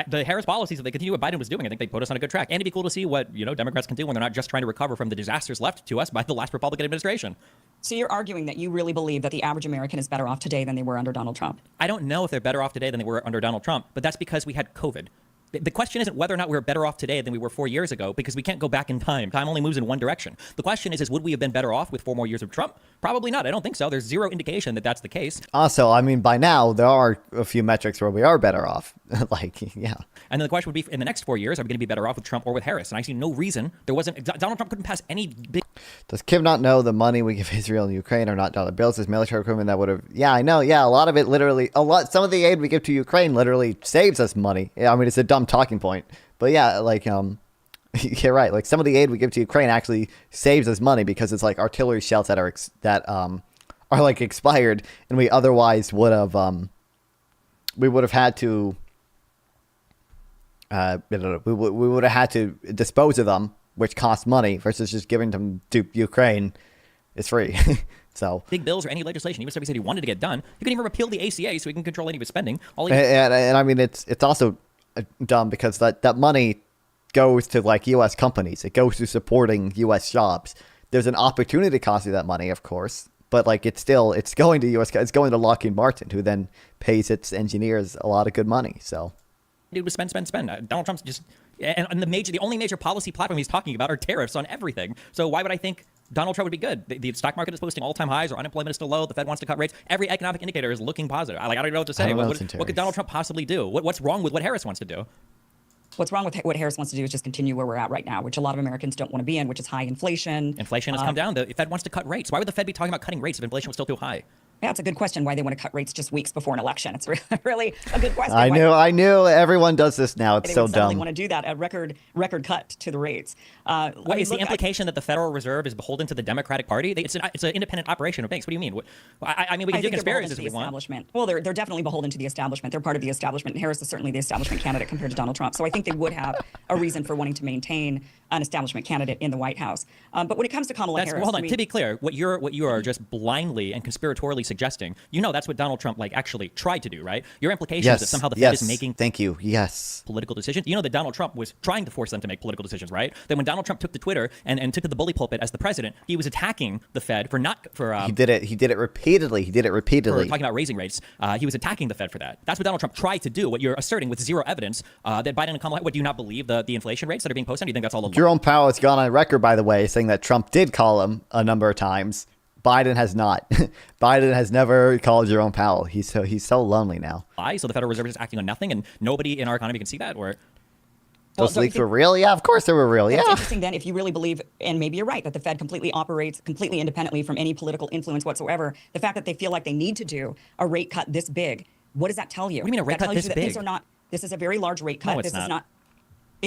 The Harris policies, if they continue what Biden was doing, I think they put us on a good track. And it'd be cool to see what Democrats can do when they're not just trying to recover from the disasters left to us by the last Republican administration. So you're arguing that you really believe that the average American is better off today than they were under Donald Trump? I don't know if they're better off today than they were under Donald Trump, but that's because we had COVID. The question isn't whether or not we're better off today than we were 4 years ago, because we can't go back in time. Time only moves in one direction. The question is would we have been better off with 4 more years of Trump? Probably not. I don't think so. There's zero indication that that's the case. Also, I mean, by now, there are a few metrics where we are better off. Like, yeah. And then the question would be, in the next 4 years, are we going to be better off with Trump or with Harris? And I see no reason. There wasn't. Donald Trump couldn't pass any big. Does Kim not know the money we give Israel and Ukraine are not dollar bills? It's military equipment that would have. Yeah, I know. Yeah, a lot of it literally. Some of the aid we give to Ukraine literally saves us money. Yeah, I mean, it's a dumb talking point, but yeah, like you're right. Like some of the aid we give to Ukraine actually saves us money because it's like artillery shells that are like expired, and we otherwise would have had to. We would have had to dispose of them, which costs money, versus just giving them to Ukraine. It's free. So big bills or any legislation, even if he said he wanted to get done, you can even repeal the ACA so he can control any of his spending. And I mean, it's also dumb because that money goes to like U.S. companies. It goes to supporting U.S. jobs. There's an opportunity cost of that money, of course, but like it's going to U.S. It's going to Lockheed Martin, who then pays its engineers a lot of good money. So. Dude was spend. Donald Trump's just, and the only major policy platform he's talking about are tariffs on everything. So why would I think Donald Trump would be good? The stock market is posting all-time highs, or unemployment is still low. The Fed wants to cut rates. Every economic indicator is looking positive. I don't know what to say. What could Donald Trump possibly do? What's wrong with what Harris wants to do? What's wrong with what Harris wants to do is just continue where we're at right now, which a lot of Americans don't want to be in, which is high inflation. Inflation has come down. The Fed wants to cut rates. Why would the Fed be talking about cutting rates if inflation was still too high? Yeah, it's a good question why they want to cut rates just weeks before an election. It's really a good question. I knew everyone does this now. It's so dumb. They want to do that, a record cut to the rates. What is the implication that the Federal Reserve is beholden to the Democratic Party? It's an independent operation of banks. What do you mean? I mean, we can do conspiracies if we want. Well, they're definitely beholden to the establishment. They're part of the establishment. And Harris is certainly the establishment candidate compared to Donald Trump. So I think they would have a reason for wanting to maintain an establishment candidate in the White House. But when it comes to Kamala Harris, hold on. To be clear, what you are just blindly and conspiratorially suggesting, that's what Donald Trump actually tried to do, right? Your implication is that somehow the Fed is making political decisions. You know that Donald Trump was trying to force them to make political decisions, right? That when Donald Trump took to Twitter and took to the bully pulpit as the president, he was attacking the Fed he did it repeatedly. For talking about raising rates. He was attacking the Fed for that. That's what Donald Trump tried to do. What you're asserting with zero evidence that Biden and Kamala, do you not believe the inflation rates that are being posted? Do you think that's all a Jerome Powell has gone on record, by the way, saying that Trump did call him a number of times. Biden has not. Biden has never called Jerome Powell. He's so lonely now. So the Federal Reserve is acting on nothing, and nobody in our economy can see that, or those leaks were real? Yeah, of course they were real. Yeah. It's interesting then if you really believe, and maybe you're right, that the Fed completely operates completely independently from any political influence whatsoever. The fact that they feel like they need to do a rate cut this big, what does that tell you? What do you mean a rate cut this big? This is a very large rate cut. No, it's not.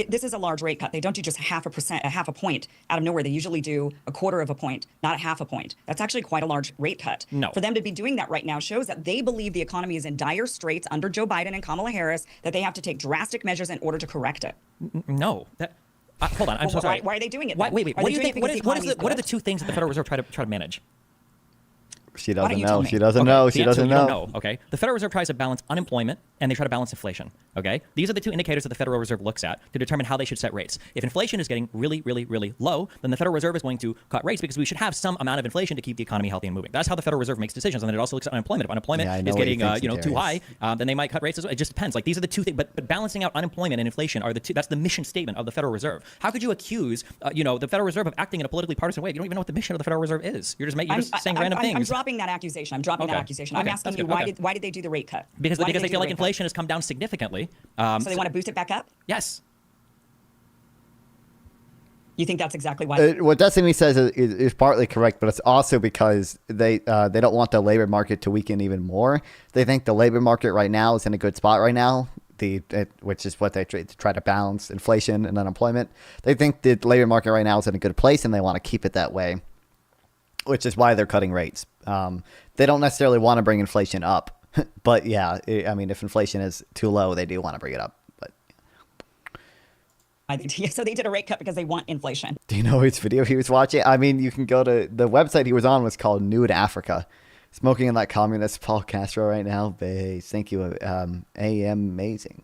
This is a large rate cut. They don't do just half a point out of nowhere. They usually do a quarter of a point, not a half a point. That's actually quite a large rate cut. No. For them to be doing that right now shows that they believe the economy is in dire straits under Joe Biden and Kamala Harris, that they have to take drastic measures in order to correct it. No. Hold on. I'm so sorry. Why are they doing it? Wait. What do you think? What are the two things that the Federal Reserve try to manage? She doesn't know. She doesn't know. She doesn't know. Okay. The Federal Reserve tries to balance unemployment and they try to balance inflation. Okay. These are the two indicators that the Federal Reserve looks at to determine how they should set rates. If inflation is getting really, really, really low, then the Federal Reserve is going to cut rates because we should have some amount of inflation to keep the economy healthy and moving. That's how the Federal Reserve makes decisions. And then it also looks at unemployment. If unemployment is getting too high, then they might cut rates as well. It just depends. Like these are the two things. But balancing out unemployment and inflation are the two. That's the mission statement of the Federal Reserve. How could you accuse the Federal Reserve of acting in a politically partisan way? You don't even know what the mission of the Federal Reserve is. You're just saying random things. I'm dropping that accusation. I'm asking you why did they do the rate cut? Because they feel like inflation has come down significantly. So they want to boost it back up? Yes. You think that's exactly why? What Destiny says is partly correct, but it's also because they don't want the labor market to weaken even more. They think the labor market right now is in a good spot right now, which is what they try to balance inflation and unemployment. They think the labor market right now is in a good place, and they want to keep it that way, which is why they're cutting rates. They don't necessarily want to bring inflation up, but yeah, I mean, if inflation is too low, they do want to bring it up. So they did a rate cut because they want inflation. Do you know which video he was watching? I mean, you can go to the website he was on was called Nude Africa. Smoking in that communist Paul Castro right now. Base. Thank you. AM amazing.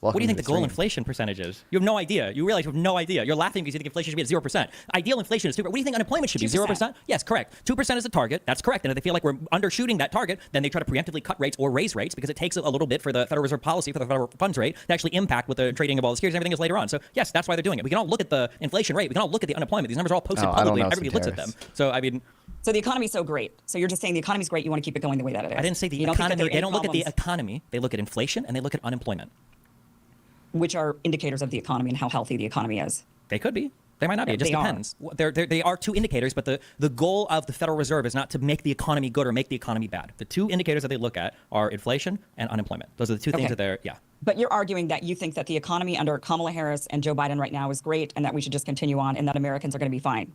What do Welcome you to think the goal stream. inflation percentage is? You have no idea. You realize you have no idea. You're laughing because you think inflation should be at 0%. Ideal inflation is 2%. What do you think unemployment should be? 0%? Yes, correct. 2% is the target. That's correct. And if they feel like we're undershooting that target, then they try to preemptively cut rates or raise rates because it takes a little bit for the Federal Reserve policy, for the federal funds rate, to actually impact with the trading of all the securities and everything else later on. So yes, that's why they're doing it. We can all look at the inflation rate. We can all look at the unemployment. These numbers are all posted Oh, I don't publicly. know, And everybody looks at them. So I mean, So the economy's so great. So you're just saying the economy's great. You want to keep it going the way that it is. I didn't say the You don't think that there economy. are They any don't look at the problems, economy. They look at inflation and they look at unemployment. which are indicators of the economy and how healthy the economy is. They could be. They might not be. It just They are. depends. They are two indicators, but the goal of the Federal Reserve is not to make the economy good or make the economy bad. The two indicators that they look at are inflation and unemployment. Those are the two things Okay. that they're, yeah. But you're arguing that you think that the economy under Kamala Harris and Joe Biden right now is great and that we should just continue on and that Americans are going to be fine.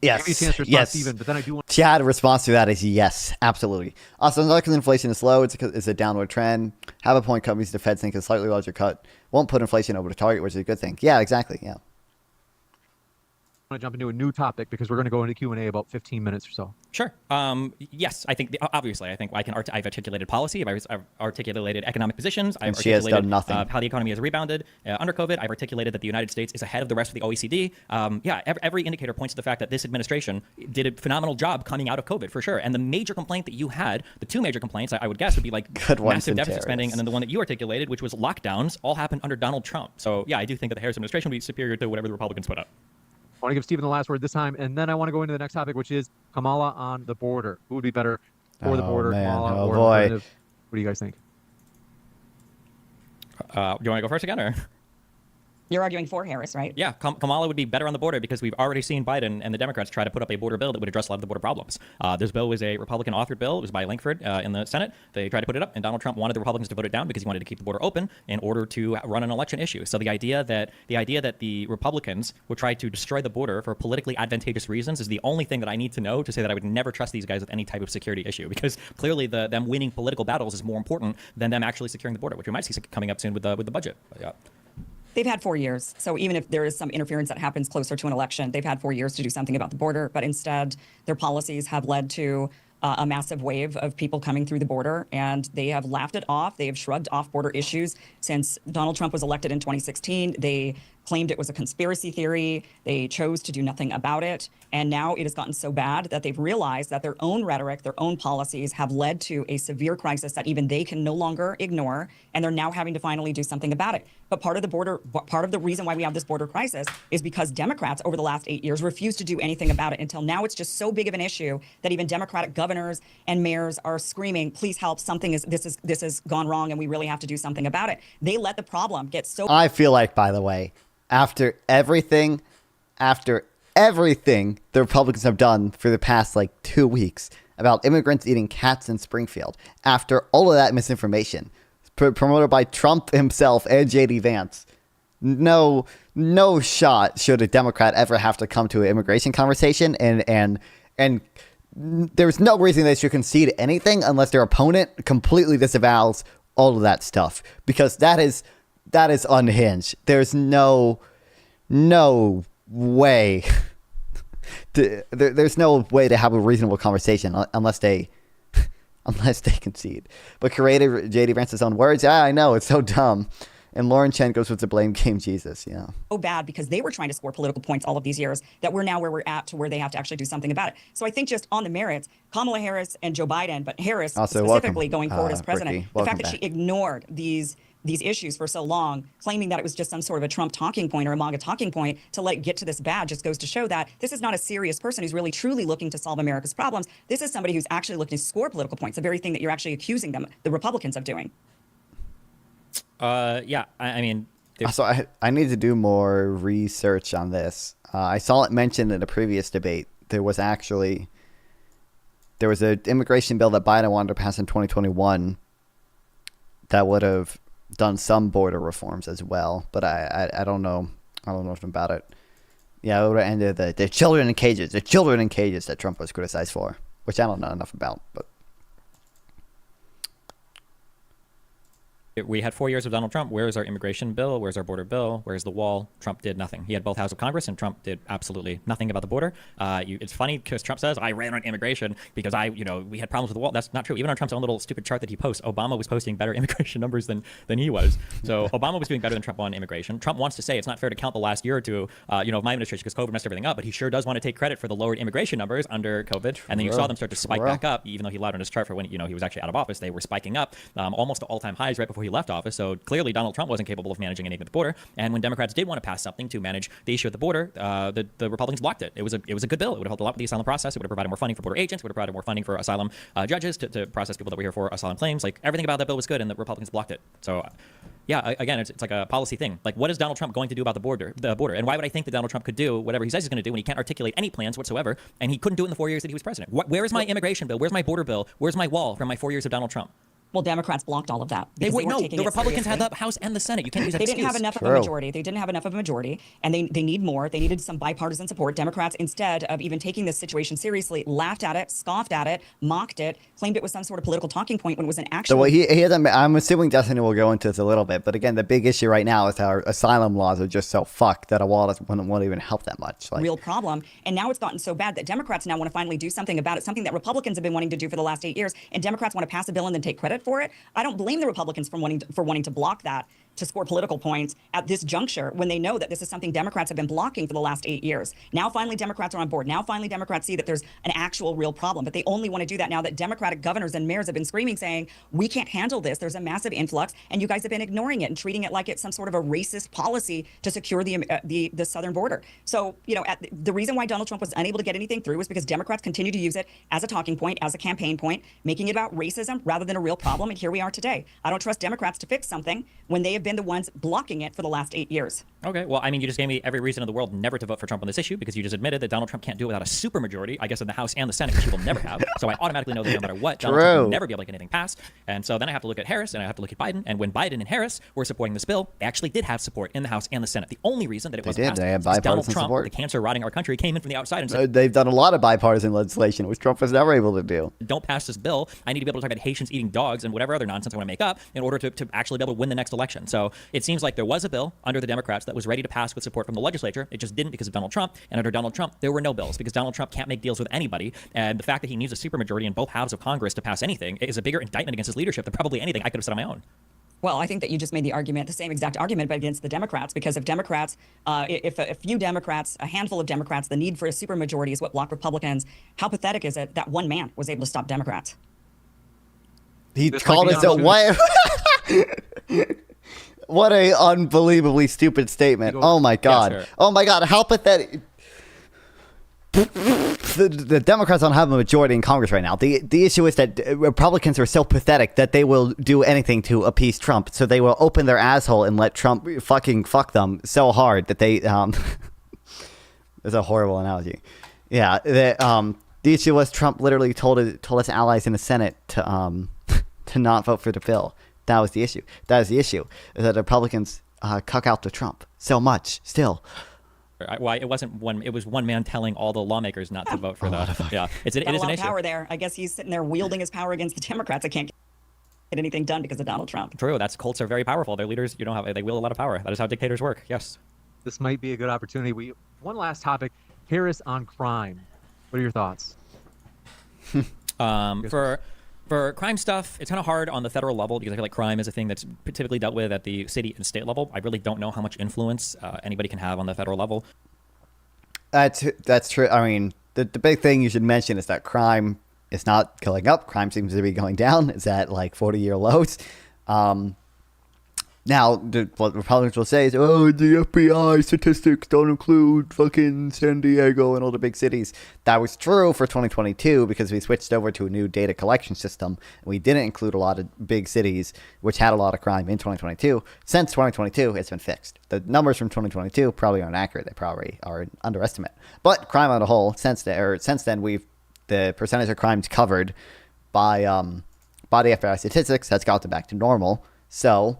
Give me a Yes. chance to respond, Yes. Stephen, but then I do want Chad, response to that is yes, absolutely. Also, not because inflation is slow, it's a downward trend. Have a point, companies, the Fed think a slightly larger cut won't put inflation over the target, which is a good thing. Yeah, exactly. Yeah. to jump into a new topic because we're going to go into Q&A about 15 minutes or so. Sure. Yes, I think obviously I think I've articulated policy. I've articulated economic positions. I've And she has articulated done nothing. How the economy has rebounded under COVID. I've articulated that the United States is ahead of the rest of the OECD. Yeah, every indicator points to the fact that this administration did a phenomenal job coming out of COVID for sure. And the major complaint that you had, the two major complaints I would guess would be like Good one, massive deficit Centarius. spending, and then the one that you articulated, which was lockdowns, all happened under Donald Trump. So yeah, I do think that the Harris administration will be superior to whatever the Republicans put up. I want to give Stephen the last word this time, and then I want to go into the next topic, which is Kamala on the border. Who would be better for the Oh, border, man. Kamala Oh, or boy. alternative? What do you guys think? Do you want to go first again, or? You're arguing for Harris, right? Yeah, Kamala would be better on the border because we've already seen Biden and the Democrats try to put up a border bill that would address a lot of the border problems. This bill was a Republican-authored bill. It was by Lankford in the Senate. They tried to put it up, and Donald Trump wanted the Republicans to vote it down because he wanted to keep the border open in order to run an election issue. So the idea that the Republicans would try to destroy the border for politically advantageous reasons is the only thing that I need to know to say that I would never trust these guys with any type of security issue, because clearly them winning political battles is more important than them actually securing the border, which we might see coming up soon with the budget. But, yeah. They've had 4 years. So even if there is some interference that happens closer to an election, they've had 4 years to do something about the border. But instead, their policies have led to a massive wave of people coming through the border, and they have laughed it off. They have shrugged off border issues since Donald Trump was elected in 2016. They claimed it was a conspiracy theory. They chose to do nothing about it. And now it has gotten so bad that they've realized that their own rhetoric, their own policies have led to a severe crisis that even they can no longer ignore. And they're now having to finally do something about it. But part of the reason why we have this border crisis is because Democrats over the last 8 years refused to do anything about it until now. It's just so big of an issue that even Democratic governors and mayors are screaming, please help, this has gone wrong and we really have to do something about it. They let the problem get so I feel like, by the way, after everything the Republicans have done for the past 2 weeks about immigrants eating cats in Springfield, after all of that misinformation promoted by Trump himself and JD Vance, no shot should a Democrat ever have to come to an immigration conversation, and there's no reason they should concede anything unless their opponent completely disavows all of that stuff, because that is unhinged. There's no way. There's no way to have a reasonable conversation unless they concede. But creative JD Vance's own words, I know, it's so dumb. And Lauren Chen goes with the blame game Jesus. Yeah. so bad because they were trying to score political points all of these years that we're now where we're at to where they have to actually do something about it. So I think just on the merits, Kamala Harris and Joe Biden, but Harris Also, specifically welcome, going forward as president, Ricky. the Welcome fact that back. she ignored these issues for so long, claiming that it was just some sort of a Trump talking point or a MAGA talking point to let it get to this bad, just goes to show that this is not a serious person who's really truly looking to solve America's problems. This is somebody who's actually looking to score political points, the very thing that you're actually accusing them, the Republicans, of doing. Yeah, I mean, So I need to do more research on this. I saw it mentioned in a previous debate. There was an immigration bill that Biden wanted to pass in 2021 that would have done some border reforms as well. But I don't know. I don't know anything about it. Yeah, it would have ended the children in cages. The children in cages that Trump was criticized for, which I don't know enough about. But We had 4 years of Donald Trump. Where's our immigration bill? Where's our border bill? Where's the wall? Trump did nothing. He had both houses of Congress, and Trump did absolutely nothing about the border. It's funny because Trump says, I ran on immigration because we had problems with the wall. That's not true. Even on Trump's own little stupid chart that he posts, Obama was posting better immigration numbers than he was. So Obama was doing better than Trump on immigration. Trump wants to say it's not fair to count the last year or two, of my administration because COVID messed everything up, but he sure does want to take credit for the lowered immigration numbers under COVID. And then you saw them start to spike back up, even though he lied on his chart for when, he was actually out of office. They were spiking up almost to all-time highs right before he left office. So clearly Donald Trump wasn't capable of managing anything at the border. And when Democrats did want to pass something to manage the issue at the border, the Republicans blocked it. It was a good bill. It would have helped a lot with the asylum process. It would have provided more funding for border agents. It would have provided more funding for asylum judges to process people that were here for asylum claims. Like everything about that bill was good, and the Republicans blocked it. So yeah, again, it's like a policy thing. Like, what is Donald Trump going to do about the border? And why would I think that Donald Trump could do whatever he says he's going to do when he can't articulate any plans whatsoever? And he couldn't do it in the 4 years that he was president. Where is my immigration bill? Where's my border bill? Where's my wall from my 4 years of Donald Trump? Well, Democrats blocked all of that. The Republicans had the House and the Senate. You can't use that They excuse. didn't have enough of a majority. They didn't have enough of a majority, and they need more. They needed some bipartisan support. Democrats, instead of even taking this situation seriously, laughed at it, scoffed at it, mocked it, claimed it was some sort of political talking point when it was an actual. So I'm assuming Destiny will go into this a little bit, but again, the big issue right now is our asylum laws are just so fucked that a wall won't even help that much. Real problem. And now it's gotten so bad that Democrats now want to finally do something about it, something that Republicans have been wanting to do for the last 8 years, and Democrats want to pass a bill and then take credit for it. I don't blame the Republicans for wanting to block that to score political points at this juncture when they know that this is something Democrats have been blocking for the last 8 years. Now finally Democrats are on board. Now finally Democrats see that there's an actual real problem, but they only want to do that now that Democratic governors and mayors have been screaming saying, we can't handle this. There's a massive influx and you guys have been ignoring it and treating it like it's some sort of a racist policy to secure the southern border. So, the reason why Donald Trump was unable to get anything through was because Democrats continue to use it as a talking point, as a campaign point, making it about racism rather than a real problem. And here we are today. I don't trust Democrats to fix something when they have been the ones blocking it for the last 8 years. Okay, well, I mean, you just gave me every reason in the world never to vote for Trump on this issue because you just admitted that Donald Trump can't do it without a supermajority, I guess, in the House and the Senate, which he will never have. So I automatically know that no matter what, Donald Trump will never be able to get anything passed. And so then I have to look at Harris and I have to look at Biden. And when Biden and Harris were supporting this bill, they actually did have support in the House and the Senate. The only reason that it wasn't passed had is because Donald bipartisan Trump, support. the cancer rotting our country, came in from the outside and said, They've done a lot of bipartisan legislation, which Trump was never able to do. don't pass this bill. I need to be able to talk about Haitians eating dogs and whatever other nonsense I want to make up in order to actually be able to win the next election. So it seems like there was a bill under the Democrats that was ready to pass with support from the legislature. It just didn't because of Donald Trump. And under Donald Trump, there were no bills because Donald Trump can't make deals with anybody. And the fact that he needs a supermajority in both houses of Congress to pass anything is a bigger indictment against his leadership than probably anything I could have said on my own. Well, I think that you just made the same exact argument, but against the Democrats, because if Democrats, if a few Democrats, a handful of Democrats, the need for a supermajority is what blocked Republicans, how pathetic is it that one man was able to stop Democrats? He called us a what? What a unbelievably stupid statement. Oh my God. Yes, oh my God. How pathetic. The Democrats don't have a majority in Congress right now. The issue is that Republicans are so pathetic that they will do anything to appease Trump. So they will open their asshole and let Trump fucking fuck them so hard that they it's a horrible analogy. Yeah, the issue was Trump literally told his allies in the Senate to not vote for the bill. That was the issue. That is the issue. Is that the Republicans cuck out to Trump so much still. Why it wasn't one? It was one man telling all the lawmakers not to vote for the. Yeah, it is Got a an lot of issue. power there. I guess he's sitting there wielding his power against the Democrats. I can't get anything done because of Donald Trump. True. That's Colts are very powerful. Their leaders, they wield a lot of power. That is how dictators work. Yes. This might be a good opportunity. One last topic. Harris on crime. What are your thoughts? For crime stuff, it's kind of hard on the federal level because I feel like crime is a thing that's typically dealt with at the city and state level. I really don't know how much influence anybody can have on the federal level. That's true. I mean, the big thing you should mention is that crime is not going up. Crime seems to be going down. It's at like 40-year lows. Now, what Republicans will say is, oh, the FBI statistics don't include fucking San Diego and all the big cities. That was true for 2022 because we switched over to a new data collection system. We didn't include a lot of big cities, which had a lot of crime in 2022. Since 2022, it's been fixed. The numbers from 2022 probably aren't accurate. They probably are an underestimate. But crime on a whole, since then, the percentage of crimes covered by the FBI statistics has gotten back to normal. So...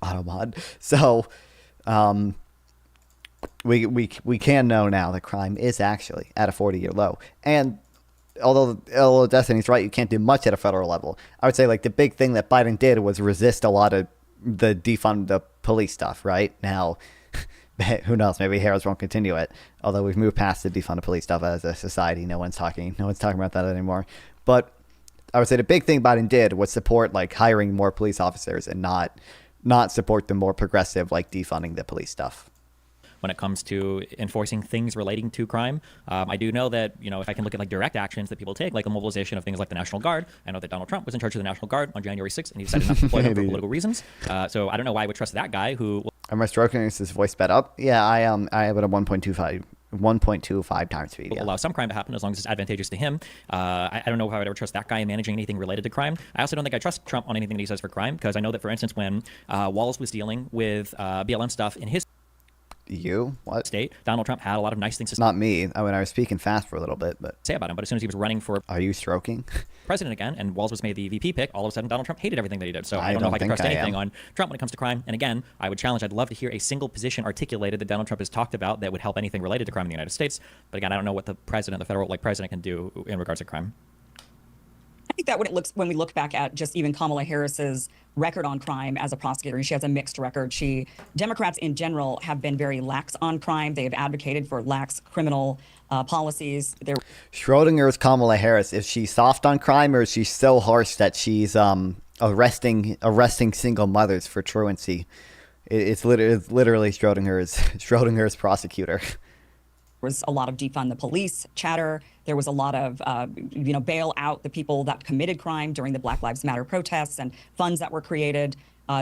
Automod. So, we can know now that crime is actually at a 40-year low. And although Destiny's right, you can't do much at a federal level. I would say like the big thing that Biden did was resist a lot of the defund the police stuff. Right now, who knows? Maybe Harris won't continue it. Although we've moved past the defund the police stuff as a society, no one's talking about that anymore. But I would say the big thing Biden did was support like hiring more police officers and not support the more progressive like defunding the police stuff. When it comes to enforcing things relating to crime, I do know that, if I can look at like direct actions that people take, like the mobilization of things like the National Guard. I know that Donald Trump was in charge of the National Guard on January 6th, and he decided not to deploy them for political reasons. So I don't know why I would trust that guy who. Am I stroking? Is his voice sped up? Yeah, I have it at 1.25 times speed. Yeah. Allow some crime to happen as long as it's advantageous to him. I don't know how I would ever trust that guy in managing anything related to crime. I also don't think I trust Trump on anything that he says for crime, because I know that, for instance, when Walz was dealing with BLM stuff in his What? state, Donald Trump had a lot of nice things to Not me. I mean, I was speaking fast for a little bit, but say about him. But as soon as he was running for are you stroking? president again, and Walz was made the VP pick, all of a sudden Donald Trump hated everything that he did. So I I don't know if I don't can trust think I anything am. on Trump when it comes to crime. And again, I would challenge, I'd love to hear a single position articulated that Donald Trump has talked about that would help anything related to crime in the United States. But again, I don't know what the federal president can do in regards to crime. I think that when we look back at just even Kamala Harris's record on crime as a prosecutor, she has a mixed record. Democrats in general have been very lax on crime. They have advocated for lax criminal policies. Schrodinger's Kamala Harris. Is she soft on crime, or is she so harsh that she's arresting single mothers for truancy? It's literally Schrodinger's prosecutor. Was a lot of defund the police chatter. There was a lot of, bail out the people that committed crime during the Black Lives Matter protests and funds that were created.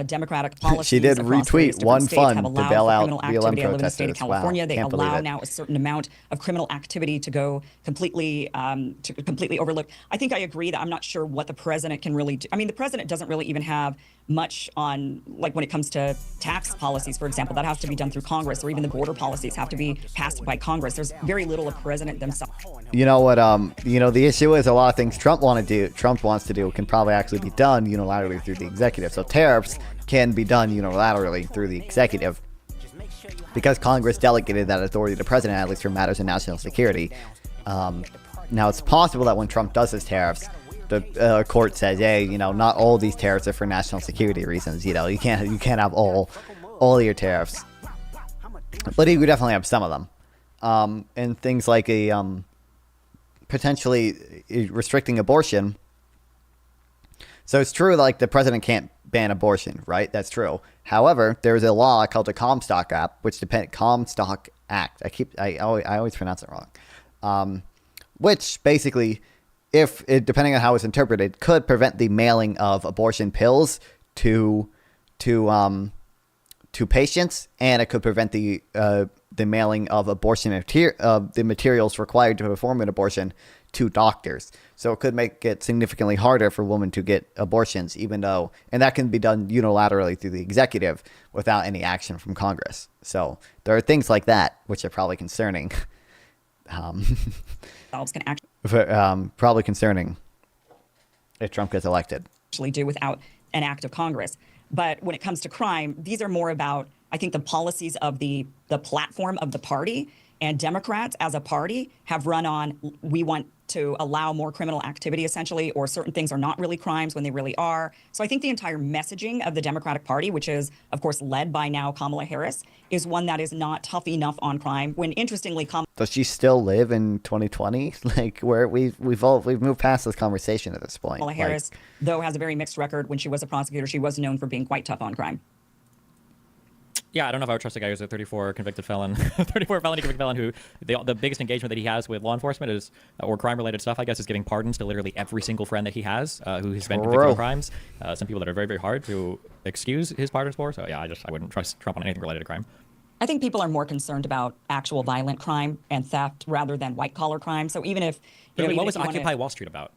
Democratic policies. She did across retweet various one different states fund have to allowed bail for out criminal BLM activity. I live in the state of protesters. Wow, California. They can't believe allow it. now a certain amount of criminal activity to go completely overlooked. I think I agree that I'm not sure what the president can really do. I mean, the president doesn't really even have much on, like when it comes to tax policies, for example, that has to be done through Congress, or even the border policies have to be passed by Congress. There's very little a president themselves. You know what? The issue is a lot of things Trump wants to do can probably actually be done unilaterally through the executive. So tariffs can be done unilaterally through the executive because Congress delegated that authority to the president, at least for matters of national security. Now it's possible that when Trump does his tariffs, the court says, hey, not all these tariffs are for national security reasons. You can't have all of your tariffs, but he would definitely have some of them. And things like potentially restricting abortion. So it's true, like the president can't ban abortion, right? That's true. However, there's a law called the Comstock Act, Comstock Act. I always pronounce it wrong. Which basically, depending on how it's interpreted, could prevent the mailing of abortion pills to patients, and it could prevent the mailing of abortion the materials required to perform an abortion to doctors. So it could make it significantly harder for women to get abortions, and that can be done unilaterally through the executive without any action from Congress. So there are things like that which are probably concerning. Probably concerning if Trump gets elected. Actually do without an act of Congress. But when it comes to crime, these are more about, I think, the policies of the platform of the party. And Democrats as a party have run on, we want to allow more criminal activity, essentially, or certain things are not really crimes when they really are. So I think the entire messaging of the Democratic Party, which is, of course, led by now Kamala Harris, is one that is not tough enough on crime. When interestingly, does she still live in 2020? Like where we've moved past this conversation at this point. Kamala Harris, though, has a very mixed record. When she was a prosecutor, she was known for being quite tough on crime. Yeah, I don't know if I would trust a guy who's a 34 convicted felon, 34 felony convicted felon who the biggest engagement that he has with law enforcement is, or crime-related stuff, I guess, is giving pardons to literally every single friend that he has who has been convicted of crimes. Some people that are very, very hard to excuse his pardons for. So yeah, I wouldn't trust Trump on anything related to crime. I think people are more concerned about actual violent crime and theft rather than white-collar crime. So even if what was Occupy Wall Street about?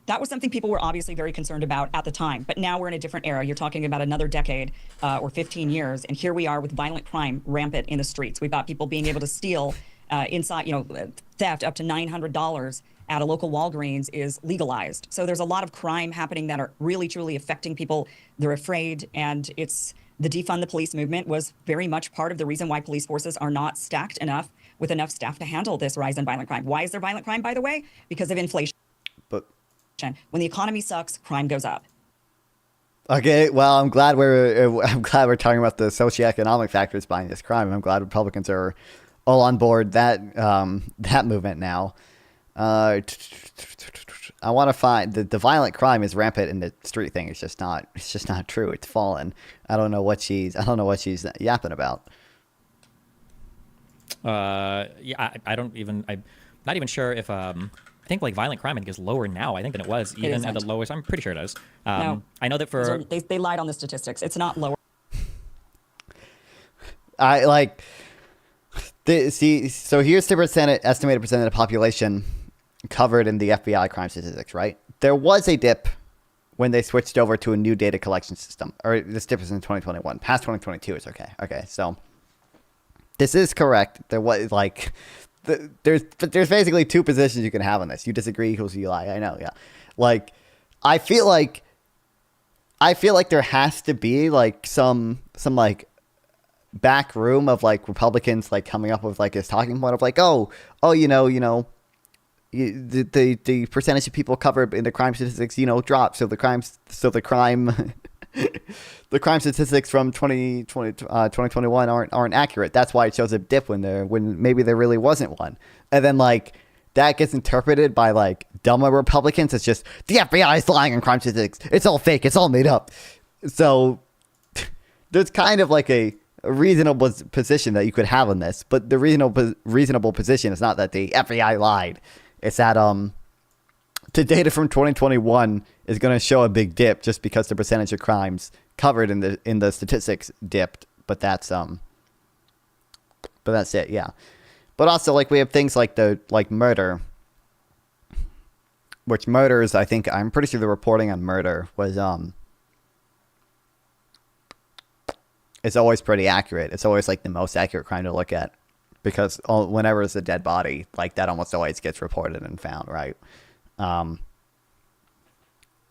That was something people were obviously very concerned about at the time. But now we're in a different era. You're talking about another decade or 15 years. And here we are with violent crime rampant in the streets. We've got people being able to steal theft up to $900 at a local Walgreens is legalized. So there's a lot of crime happening that are really, truly affecting people. They're afraid. And it's The defund the police movement was very much part of the reason why police forces are not stacked enough with enough staff to handle this rise in violent crime. Why is there violent crime, by the way? Because of inflation. But When the economy sucks, crime goes up. okay, well, I'm glad we're talking about the socioeconomic factors behind this crime. I'm glad Republicans are all on board that movement now. I want to find the violent crime is rampant in the street thing. It's just not true. It's fallen. I don't know what she's yapping about. Yeah, I'm not even sure if I think like violent crime I think is lower now I think than it was even at the lowest. I'm pretty sure it is. No. I know that for they lied on the statistics. It's not lower. I like so here's the estimated percentage of the population covered in the FBI crime statistics, right? There was a dip when they switched over to a new data collection system, or this dip is in 2021. Past 2022 is okay. Okay, so this is correct. There was like there's basically two positions you can have on this. You disagree equals you lie. I know, yeah. Like I feel like there has to be like some like back room of like Republicans like coming up with like this talking point of like the percentage of people covered in the crime statistics dropped, so the crime the crime statistics from 2021 aren't accurate. That's why it shows a dip when maybe there really wasn't one. And then like that gets interpreted by like dumber Republicans. It's just the FBI is lying on crime statistics. It's all fake. It's all made up. So there's kind of like a reasonable position that you could have on this, but the reasonable position is not that the FBI lied. It's that the data from 2021 is going to show a big dip just because the percentage of crimes covered in the statistics dipped, but that's it, yeah. But also like we have things like murder, which murders, I'm pretty sure the reporting on murder was it's always pretty accurate. It's always like the most accurate crime to look at because whenever it's a dead body, like that almost always gets reported and found, right? And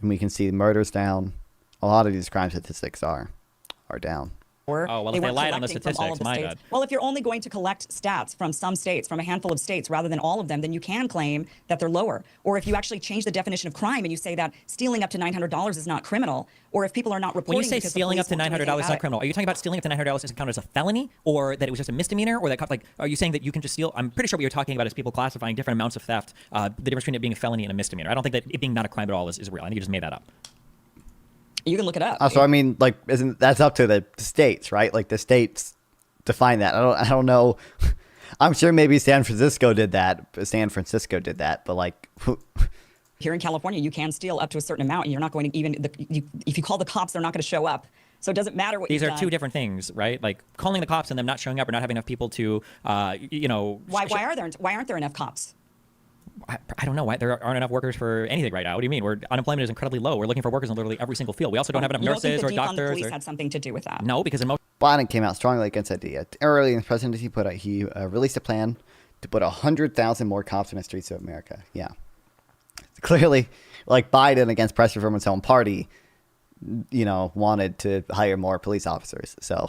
we can see murders down. A lot of these crime statistics are down. Oh, well, if they lied on the statistics, my bad. Well, if you're only going to collect stats from some states, from a handful of states, rather than all of them, then you can claim that they're lower. Or if you actually change the definition of crime and you say that stealing up to $900 is not criminal, or if people are not reporting. When you say stealing up to $900 is not criminal, are you talking about stealing up to $900 doesn't count as a felony, or that it was just a misdemeanor, or that are you saying that you can just steal? I'm pretty sure what you're talking about is people classifying different amounts of theft. The difference between it being a felony and a misdemeanor. I don't think that it being not a crime at all is real. I think you just made that up. You can look it up. So I mean, like, that's up to the states, right? Like the states define that. I don't know. I'm sure maybe San Francisco did that, but like. Here in California, you can steal up to a certain amount, and you're not going to if you call the cops, they're not going to show up. So it doesn't matter what these are two different things, right? Like calling the cops and them not showing up or not having enough people to, Why aren't there enough cops? I don't know why there aren't enough workers for anything right now. What do you mean? Unemployment is incredibly low. We're looking for workers in literally every single field. We also don't have enough nurses or doctors. Police had something to do with that. No, because in most Biden came out strongly against that idea. Early in his presidency, he released a plan to put 100,000 more cops in the streets of America. Yeah, clearly, like Biden, against pressure from his own party, wanted to hire more police officers. So.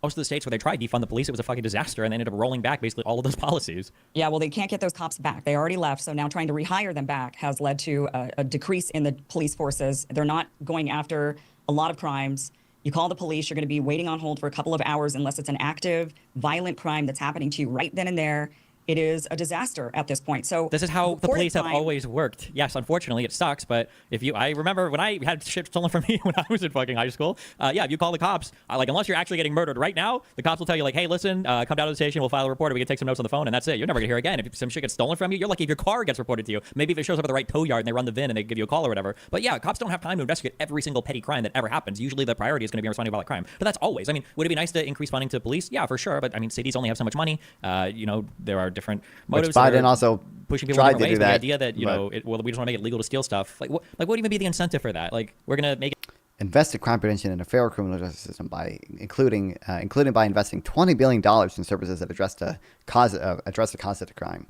Most of the states where they tried defund the police, it was a fucking disaster, and they ended up rolling back basically all of those policies. Yeah, well, they can't get those cops back. They already left, so now trying to rehire them back has led to a decrease in the police forces. They're not going after a lot of crimes. You call the police, you're going to be waiting on hold for a couple of hours unless it's an active, violent crime that's happening to you right then and there. It is a disaster at this point. So this is how the police have always worked. Yes, unfortunately, it sucks. But I remember when I had shit stolen from me when I was in fucking high school. If you call the cops, unless you're actually getting murdered right now, the cops will tell you like, hey, listen, come down to the station, we'll file a report, and we can take some notes on the phone, and that's it. You're never gonna hear again. If some shit gets stolen from you, you're lucky if your car gets reported to you. Maybe if it shows up at the right tow yard and they run the VIN and they give you a call or whatever. But yeah, cops don't have time to investigate every single petty crime that ever happens. Usually the priority is going to be responding to violent crime. But that's always. I mean, would it be nice to increase funding to police? Yeah, for sure. But I mean, cities only have so much money. There are different motives. Biden also pushing people tried in to do different ways. that. The idea that we just want to make it legal to steal stuff. What would even be the incentive for that? Like we're gonna make it invest in crime prevention and a fairer criminal justice system by including by investing $20 billion in services that address the cause of the crime.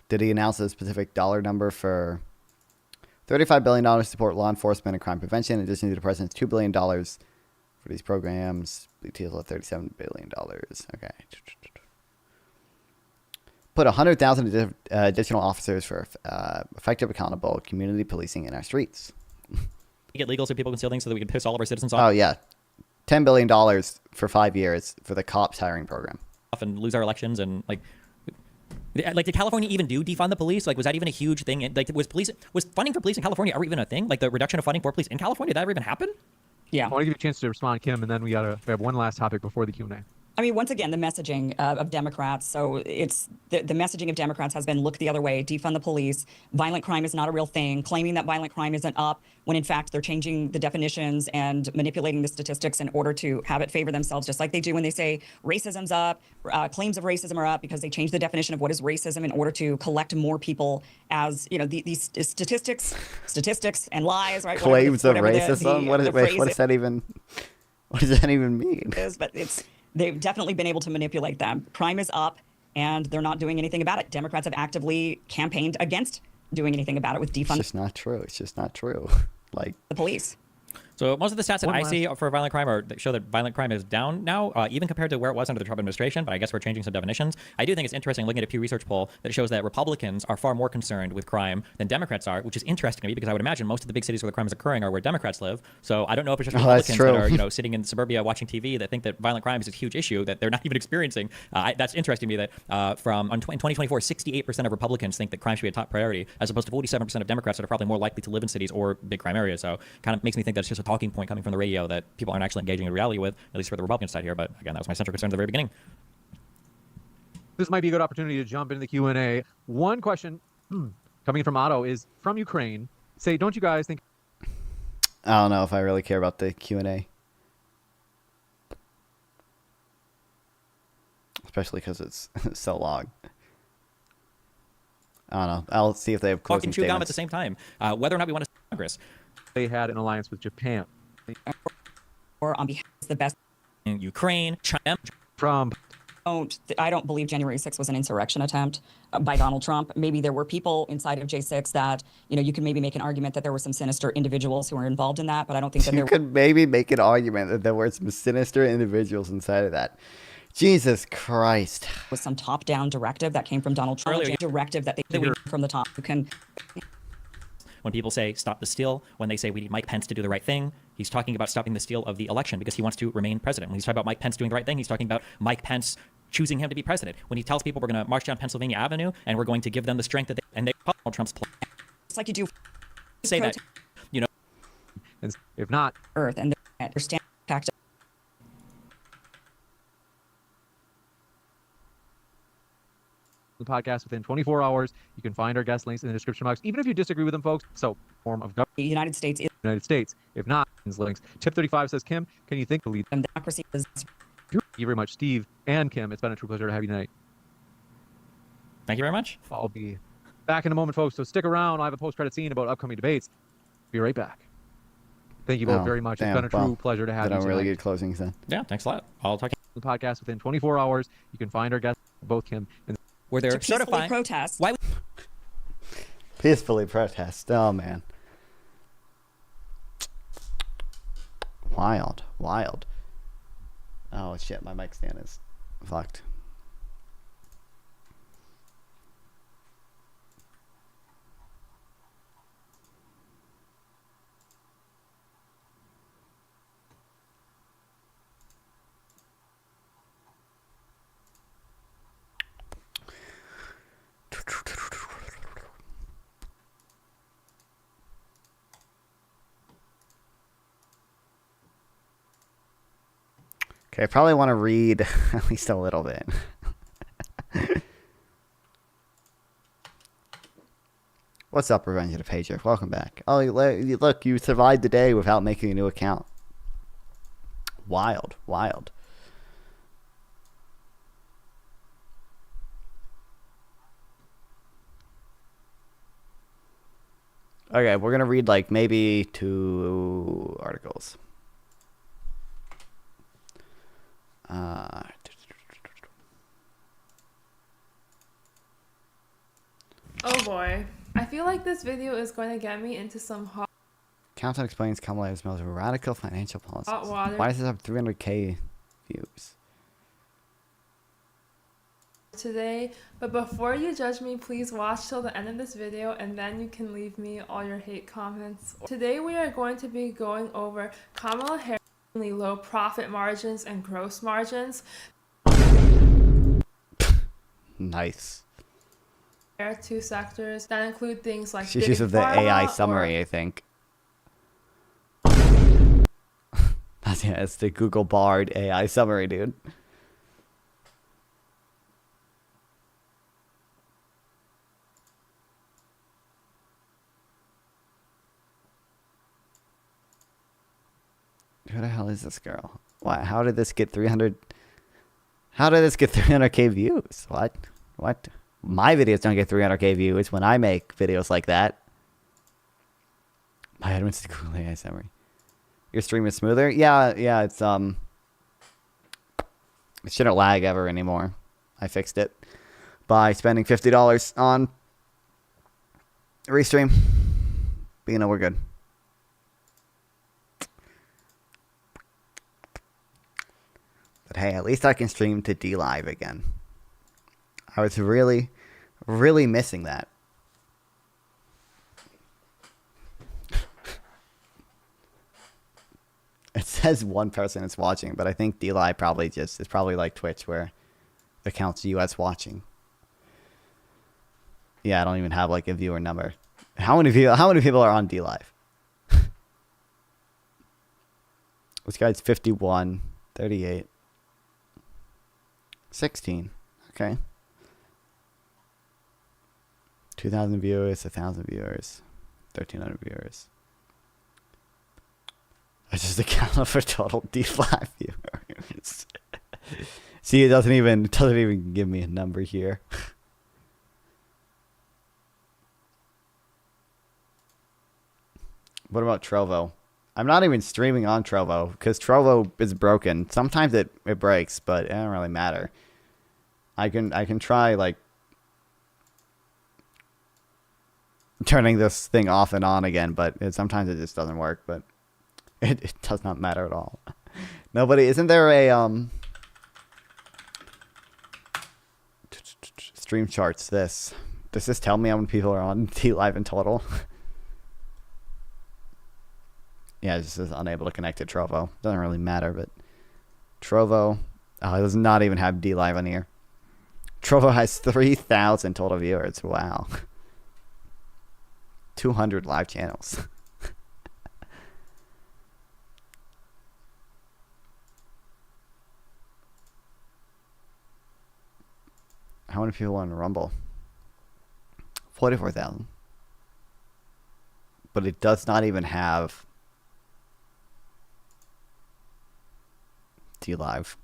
Did he announce a specific dollar number for $35 billion to support law enforcement and crime prevention, in addition to the president's $2 billion for these programs. Big deal of $37 billion. Okay. Put 100,000 additional officers for effective, accountable community policing in our streets. Make it legal so people can steal things so that we can piss all of our citizens off. Oh, yeah. $10 billion for 5 years for the cops hiring program. And lose our elections and like did California even do defund the police? Like, was that even a huge thing? Like, was funding for police in California ever even a thing? Like the reduction of funding for police in California, did that ever even happen? Yeah. I want to give you a chance to respond, Kim, and then we have one last topic before the Q&A. I mean, once again, the messaging of Democrats. So it's the messaging of Democrats has been look the other way, defund the police. Violent crime is not a real thing, claiming that violent crime isn't up when in fact they're changing the definitions and manipulating the statistics in order to have it favor themselves, just like they do when they say racism's up, claims of racism are up because they change the definition of what is racism in order to collect more people as, you know, these statistics and lies, right? Claims of whatever racism? What does that even mean? But they've definitely been able to manipulate them. Crime is up, and they're not doing anything about it. Democrats have actively campaigned against doing anything about it with defund. It's just not true. Like the police. So most of the stats that I see for violent crime show that violent crime is down now, even compared to where it was under the Trump administration. But I guess we're changing some definitions. I do think it's interesting looking at a Pew Research poll that shows that Republicans are far more concerned with crime than Democrats are, which is interesting to me because I would imagine most of the big cities where the crime is occurring are where Democrats live. So I don't know if it's just Republicans that are sitting in suburbia watching TV that think that violent crime is a huge issue that they're not even experiencing. That's interesting to me that in 2024, 68% of Republicans think that crime should be a top priority, as opposed to 47% of Democrats that are probably more likely to live in cities or big crime areas. So kind of makes me think that it's just a talking point coming from the radio that people aren't actually engaging in reality with, at least for the Republican side here. But again, that was my central concern at the very beginning. This might be a good opportunity to jump into the Q&A. One question coming from Otto is from Ukraine. Say, don't you guys think... I don't know if I really care about the Q&A. Especially because it's so long. I don't know. I'll see if they have closing statements. At the same time. Whether or not we want to Congress. They had an alliance with Japan. Or on behalf of the best in Ukraine, China. Trump. I don't believe January 6th was an insurrection attempt by Donald Trump. Maybe there were people inside of J6 that, you know, you could maybe make an argument that there were some sinister individuals who were involved in that, but I don't think that you could maybe make an argument that there were some sinister individuals inside of that. Jesus Christ. Was some top-down directive that came from Donald Trump, directive that they were from the top. Who can... When people say stop the steal, when they say we need Mike Pence to do the right thing, he's talking about stopping the steal of the election because he wants to remain president. When he's talking about Mike Pence doing the right thing, he's talking about Mike Pence choosing him to be president. When he tells people we're going to march down Pennsylvania Avenue and we're going to give them the strength that they Donald Trump's plan. It's like you do say that, you know. And if not, Earth and their stand tactics. The podcast within 24 hours. You can find our guest links in the description box, even if you disagree with them, folks. So, form of government. The United States is United States. If not, links. Tip 35 says, Kim, can you think the lead? democracy is Thank you very much, Steve and Kim. It's been a true pleasure to have you tonight. Thank you very much. I'll be back in a moment, folks. So stick around. I have a post-credit scene about upcoming debates. Be right back. Thank you both very much. It's been a true pleasure to have you tonight. Really good closings then. Yeah, thanks a lot. I'll talk to the podcast within 24 hours. You can find our guests, both Kim and where they're certifying protest. Why? Peacefully protest. Oh man. Wild. Oh shit, my mic stand is fucked. Okay, I probably want to read at least a little bit. What's up, Revenge of the Pager? Welcome back. Oh, look, you survived the day without making a new account. Wild. Okay, we're going to read like maybe 2 articles. Oh boy. I feel like this video is going to get me into some hot Accountant explains Kamala's most radical financial policies. Hot water. Why does this have 300K views? Today, but before you judge me, please watch till the end of this video and then you can leave me all your hate comments. Today we are going to be going over Kamala Harris' low profit margins and gross margins. Nice. There are two sectors that include things like She's big using the AI pharma summary, I think. It's the Google Bard AI summary, dude. Who the hell is this girl? Why? How did this get 300? How did this get 300K views? What? What? My videos don't get 300K views when I make videos like that. My head went to Google AI summary. Your stream is smoother? Yeah, it's it shouldn't lag ever anymore. I fixed it by spending $50 on restream. But you know, we're good. But hey, at least I can stream to D Live again. I was really, really missing that. It says one person is watching, but I think D Live probably it's probably like Twitch where it counts US watching. Yeah, I don't even have like a viewer number. How many people are on D Live? This guy's 51, 38. 16. Okay. 2,000 viewers, 1,000 viewers, 1,300 viewers. I just account for total D5 viewers. See, it doesn't even give me a number here. What about Trovo? I'm not even streaming on Trovo because Trovo is broken. Sometimes it breaks, but it doesn't really matter. I can try like turning this thing off and on again, but sometimes it just doesn't work. But it does not matter at all. Nobody, isn't there a stream charts? Does this tell me how many people are on T Live in total? Yeah, it just says unable to connect to Trovo. Doesn't really matter, but Trovo, it does not even have D Live on here. Trovo has 3,000 total viewers. Wow. 200 live channels. How many people on Rumble? 44,000. But it does not even have D Live.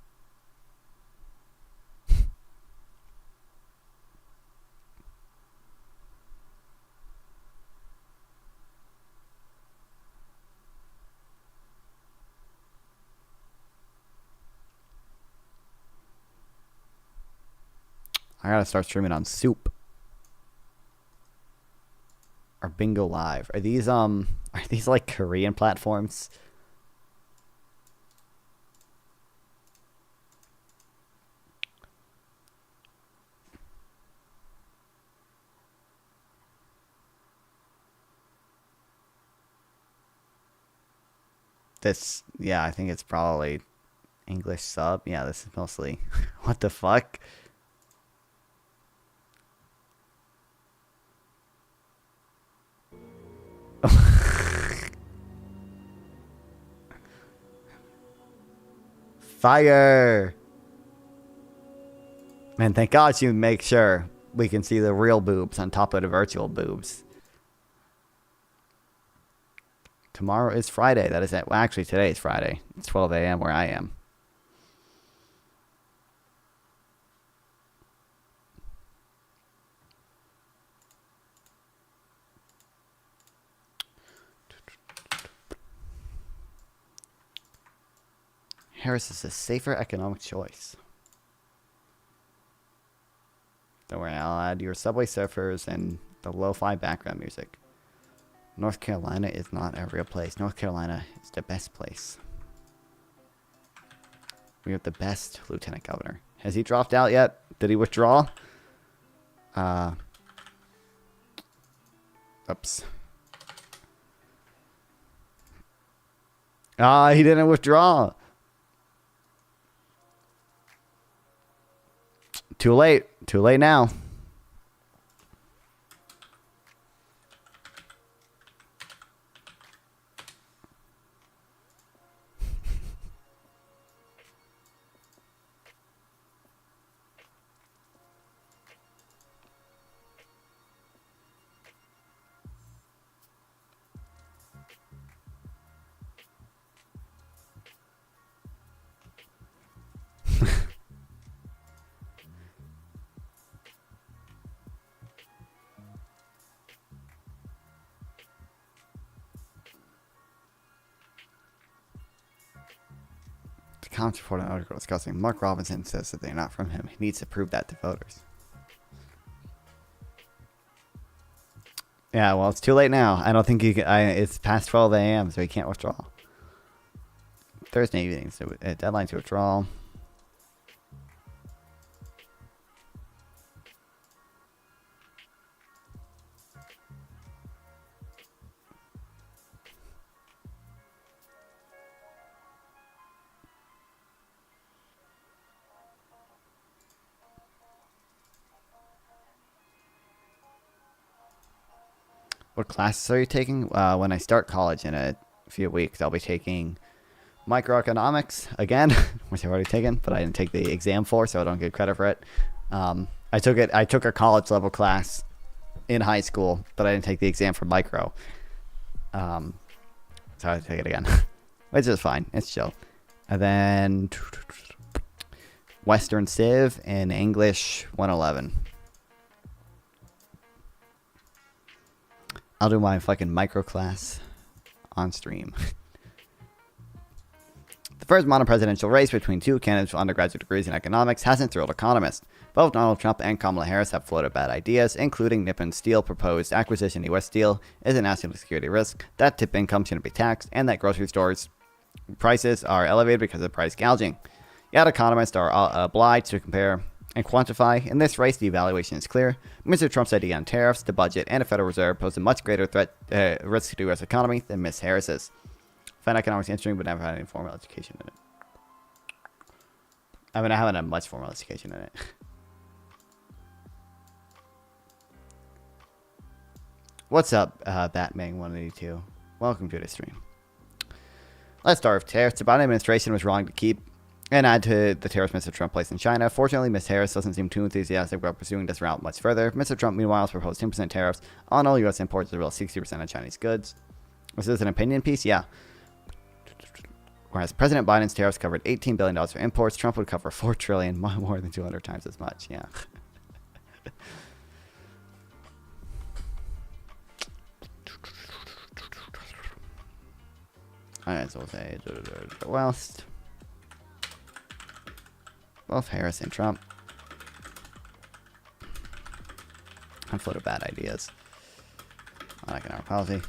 I gotta start streaming on Soup or Bingo Live. Are these like Korean platforms? This, yeah, I think it's probably English sub. Yeah, this is mostly what the fuck? Fire! Man, thank God you make sure we can see the real boobs on top of the virtual boobs. Tomorrow is Friday. That is it. Well, actually, today is Friday. It's 12 a.m. where I am. Harris is a safer economic choice. Don't worry, I'll add your Subway Surfers and the lo-fi background music. North Carolina is not a real place. North Carolina is the best place. We have the best lieutenant governor. Has he dropped out yet? Did he withdraw? Oops. He didn't withdraw. Too late. Too late now. The comments report an article discussing Mark Robinson says that they're not from him. He needs to prove that to voters. Yeah, well, it's too late now. I don't think you can. It's past 12 a.m., so he can't withdraw. Thursday evening, so deadline to withdraw. What classes are you taking? When I start college in a few weeks, I'll be taking microeconomics again, which I've already taken, but I didn't take the exam for, so I don't get credit for it. I took a college level class in high school, but I didn't take the exam for micro. So I have to take it again, which is fine. It's chill. And then Western Civ and English 111. I'll do my fucking micro class on stream. The first modern presidential race between two candidates with undergraduate degrees in economics hasn't thrilled economists. Both Donald Trump and Kamala Harris have floated bad ideas, including Nippon Steel proposed acquisition of U.S. Steel is a national security risk, that tip income shouldn't be taxed, and that grocery stores prices are elevated because of price gouging. Yet economists are obliged to compare and quantify. In this race, the evaluation is clear. Mr. Trump's idea on tariffs, the budget, and a Federal Reserve pose a much greater risk to the U.S. economy than Ms. Harris's. I find economics interesting, but never had any formal education in it. I mean, I haven't had much formal education in it. What's up, Batman182? Welcome to the stream. Let's start with tariffs. The Biden administration was wrong to keep and add to the tariffs Mr. Trump placed in China. Fortunately, Ms. Harris doesn't seem too enthusiastic about pursuing this route much further. Mr. Trump, meanwhile, has proposed 10% tariffs on all U.S. imports as well as 60% on Chinese goods. This is an opinion piece? Yeah. Whereas President Biden's tariffs covered $18 billion for imports, Trump would cover $4 trillion, more than 200 times as much. Yeah. Alright, so we'll say West. Both Harris and Trump have floated bad ideas on economic policy.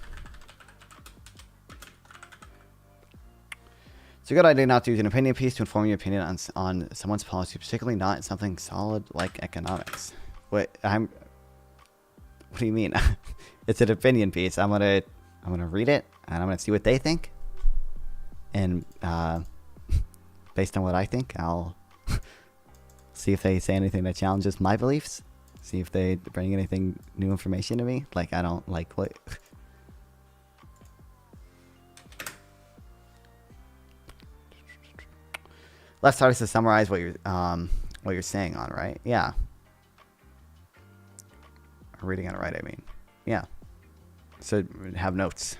It's a good idea not to use an opinion piece to inform your opinion on someone's policy, particularly not something solid like economics. What do you mean? It's an opinion piece. I'm gonna read it and I'm gonna see what they think, and based on what I think, I'll see if they say anything that challenges my beliefs. See if they bring anything new information to me. Like, I don't like what. Left side is to summarize what you're saying on, right? Yeah. Reading it right, I mean. Yeah. So have notes.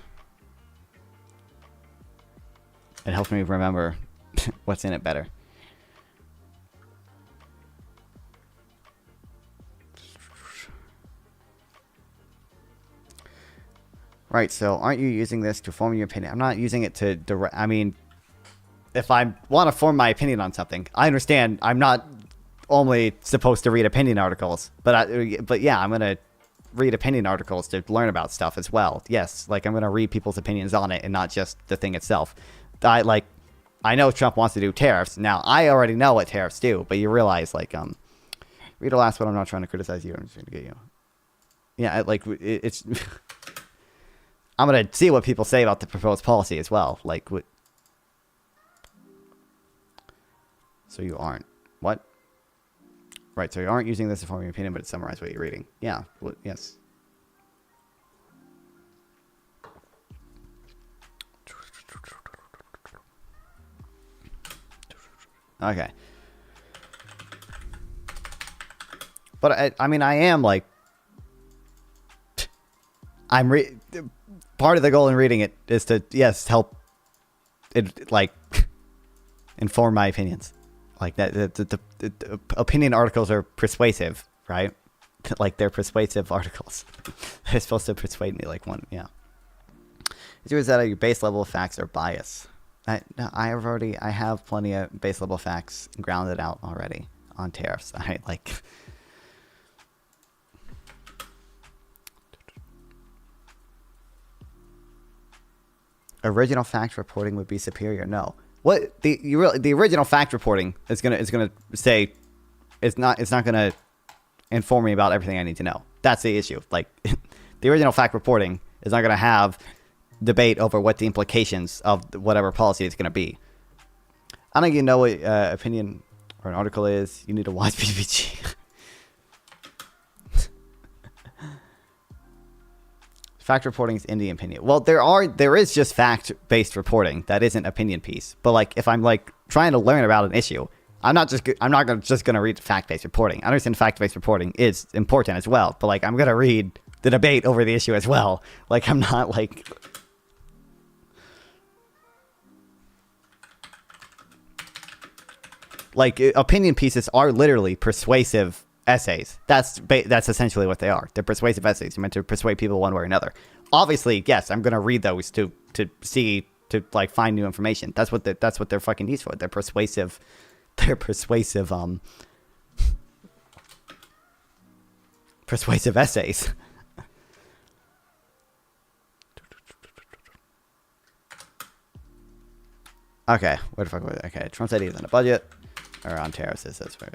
It helps me remember what's in it better. Right, so aren't you using this to form your opinion? I'm not using it to direct. I mean, if I want to form my opinion on something, I understand I'm not only supposed to read opinion articles, but yeah, I'm gonna read opinion articles to learn about stuff as well. Yes, like I'm going to read people's opinions on it and not just the thing itself. I know Trump wants to do tariffs. Now, I already know what tariffs do, but you realize, like, read the last one. I'm not trying to criticize you. I'm just trying to get you. Yeah, it's... I'm going to see what people say about the proposed policy as well. Like, what... So you aren't. What? Right, so you aren't using this to form your opinion, but it summarizes what you're reading. Yeah, yes. Okay. But I mean, I am like, part of the goal in reading it is to, yes, help it, like, inform my opinions. Like that, the opinion articles are persuasive, right? Like they're persuasive articles. They're supposed to persuade me, like one, yeah. Is that your base level of facts or bias? I have plenty of base level facts grounded out already on tariffs. Original fact reporting would be superior. No. What the original fact reporting is gonna say it's not gonna inform me about everything I need to know. That's the issue. Like the original fact reporting is not gonna have debate over what the implications of whatever policy is gonna be. I don't think you know what opinion or an article is. You need to watch PPG. Fact reporting is in the opinion. Well, there is just fact-based reporting that isn't opinion piece. But like, if I'm like trying to learn about an issue, I'm not just gonna read fact-based reporting. I understand fact-based reporting is important as well, but like I'm gonna read the debate over the issue as well. Like I'm not like. Like opinion pieces are literally persuasive essays. That's essentially what they are. They're persuasive essays. You're meant to persuade people one way or another. Obviously, yes, I'm gonna read those to like find new information. That's what they're fucking used for. They're persuasive. They're persuasive. Persuasive essays. Okay, where the fuck was it? Okay, Trump's ideas on a budget or on tariffs. That's where.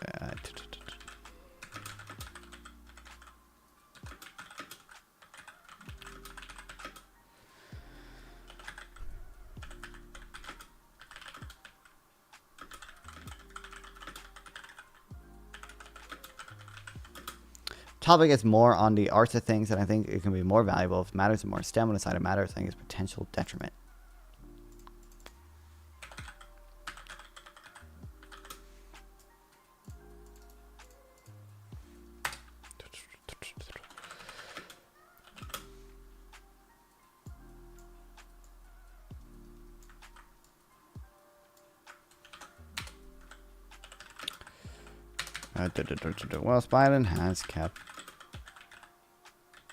Topic is more on the arts of things, and I think it can be more valuable if matters are more STEM on the side of matters. I think it's potential detriment. Well, Biden has kept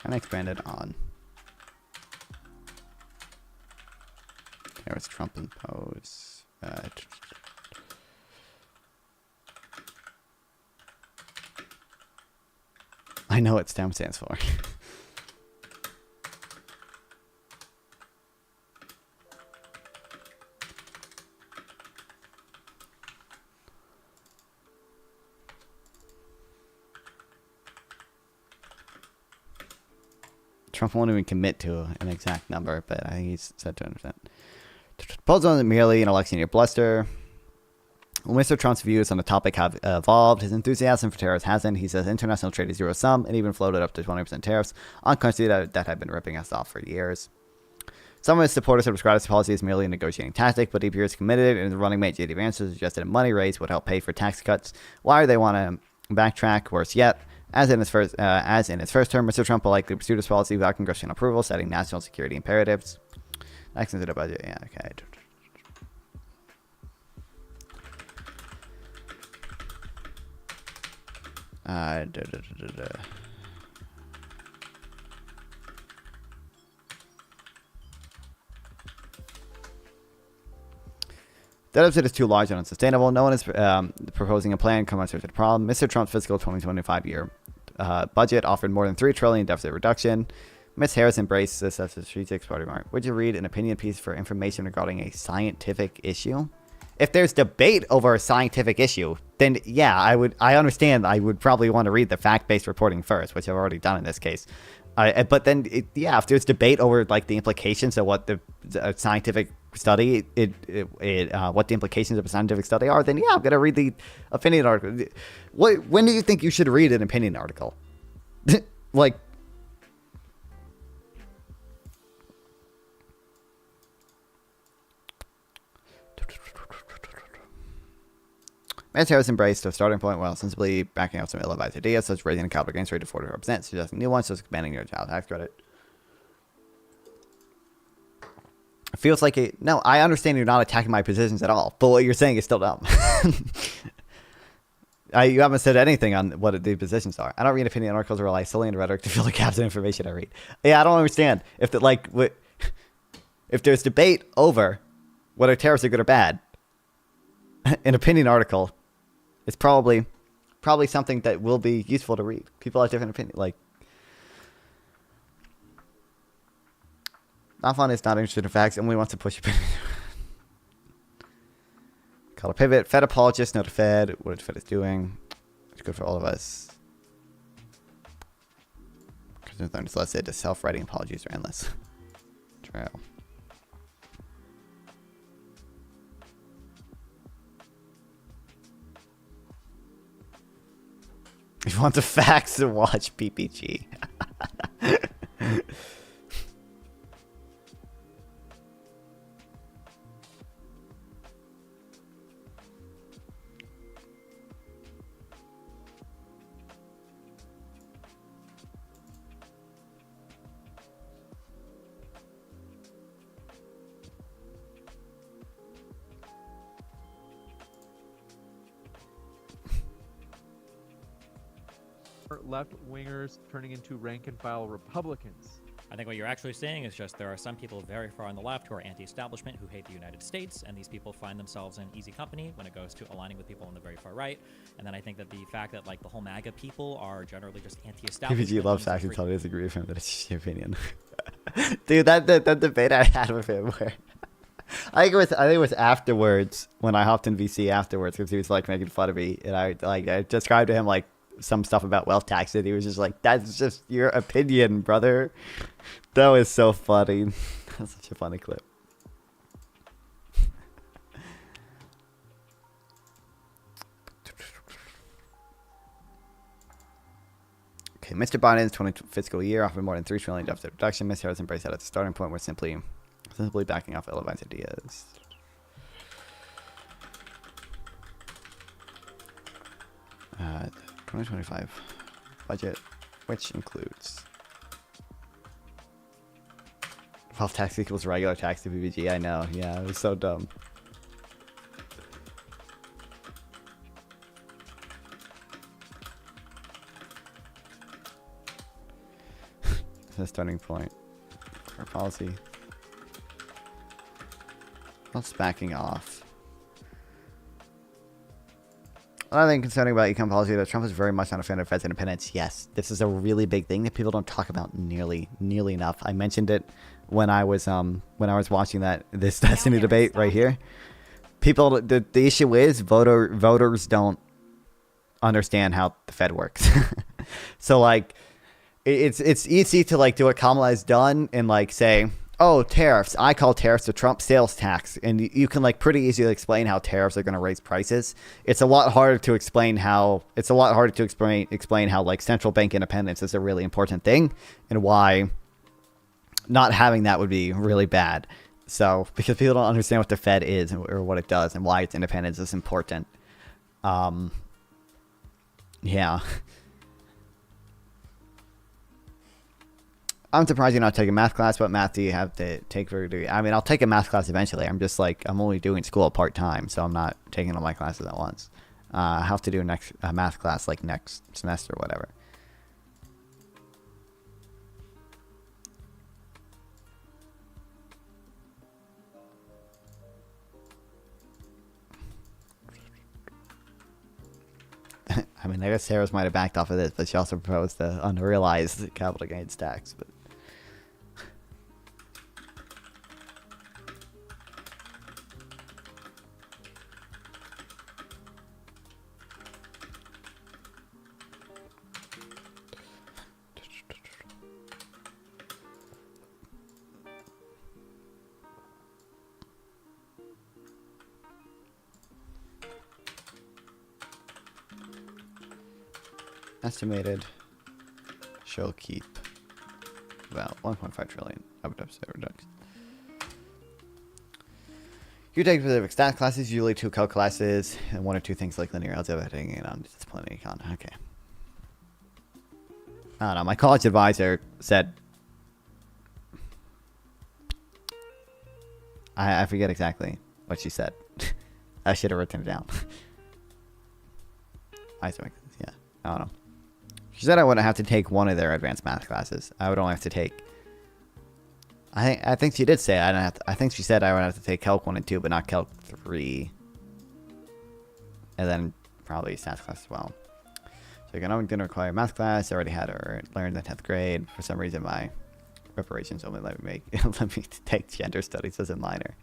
and expanded on. There was Trump impose. I know what STEM stands for. Trump won't even commit to an exact number, but I think he's said 200%. Proposal isn't merely an election year bluster. Well, Mr. Trump's views on the topic have evolved. His enthusiasm for tariffs hasn't. He says international trade is zero sum, and even floated up to 20% tariffs on countries that have been ripping us off for years. Some of his supporters have described this policy as merely a negotiating tactic, but he appears committed, and the running mate J.D. Vance has suggested a money raise would help pay for tax cuts. Why do they want to backtrack? Worse yet, as in his first term, Mr. Trump will likely pursue this policy without congressional approval, setting national security imperatives. Next into the budget, yeah, okay. That deficit is too large and unsustainable. No one is proposing a plan commensurate with the problem. Mr. Trump's fiscal 2025 year budget offered more than $3 trillion deficit reduction. Ms. Harris embraced this as a strategic party mark. Would you read an opinion piece for information regarding a scientific issue? If there's debate over a scientific issue, then yeah, I understand. I would probably want to read the fact-based reporting first, which I've already done in this case. But then, if there's debate over like the implications of what the scientific study, what the implications of a scientific study are, then yeah, I'm gonna read the opinion article. When do you think you should read an opinion article? Like, Ms. Harris embraced a starting point while sensibly backing up some ill-advised ideas, such as raising the capital gains rate to 44%, suggesting new ones, such as expanding your child tax credit. It feels like it. No, I understand you're not attacking my positions at all, but what you're saying is still dumb. You haven't said anything on what the positions are. I don't read opinion articles or rely solely on rhetoric to fill the gaps in information I read. Yeah, I don't understand. If there's debate over whether tariffs are good or bad, an opinion article is probably something that will be useful to read. People have different opinions. Like, not fun is not interested in facts, only wants to push opinion. Call a pivot. Fed apologists know the Fed. What the Fed is doing. It's good for all of us. Because let's say the self-writing apologies are endless. True. If you want the facts, to watch PPG. Left-wingers turning into rank-and-file Republicans. I think what you're actually saying is just there are some people very far on the left who are anti-establishment, who hate the United States, and these people find themselves in easy company when it goes to aligning with people on the very far right. And then I think that the fact that like the whole MAGA people are generally just anti-establishment. PPG loves facts until I disagree with him, but it's just your opinion. Dude, that debate I had with him where I think it was afterwards when I hopped in VC afterwards because he was like making fun of me, and I described to him like some stuff about wealth tax, and he was just like, "That's just your opinion, brother." That was so funny. That's such a funny clip. Okay, Mr. Biden's 20 fiscal year offered more than $3 trillion deficit reduction. Ms. Harris embraced that at the starting point. We're simply backing off ill-advised ideas. Uh, 2025 budget, which includes wealth tax equals regular tax to PPG. I know, yeah, it was so dumb. The starting point for policy. What's backing off? Another thing concerning about econ policy that Trump is very much not a fan of Fed's independence. Yes, this is a really big thing that people don't talk about nearly enough. I mentioned it when I was watching this destiny debate right here. People, the issue is voters don't understand how the Fed works. So like, it's easy to like do what Kamala has done and like say, oh, tariffs. I call tariffs the Trump sales tax. And you can like pretty easily explain how tariffs are going to raise prices. It's a lot harder to explain how like central bank independence is a really important thing and why not having that would be really bad. So because people don't understand what the Fed is or what it does and why its independence is important. Yeah. I'm surprised you're not taking math class. What math do you have to take for a degree? I mean, I'll take a math class eventually. I'm just like, I'm only doing school part-time, so I'm not taking all my classes at once. I have to do a math class like next semester or whatever. I mean, I guess Harris might have backed off of this, but she also proposed the unrealized capital gains tax. But estimated she'll keep about 1.5 trillion of deficit reduction. You take specific stat classes, usually 2 calc classes, and 1 or 2 things like linear algebra, taking it on discipline econ. Okay. I don't know. My college advisor said, I forget exactly what she said. I should have written it down. Yeah, I don't know. She said I wouldn't have to take one of their advanced math classes. I would only have to take. I think she did say I don't have to, I think she said I would have to take Calc 1 and 2, but not Calc 3. And then probably stats class as well. So economic didn't require math class. I already had her learned in 10th grade. For some reason, my preparations only let me let me take gender studies as a minor.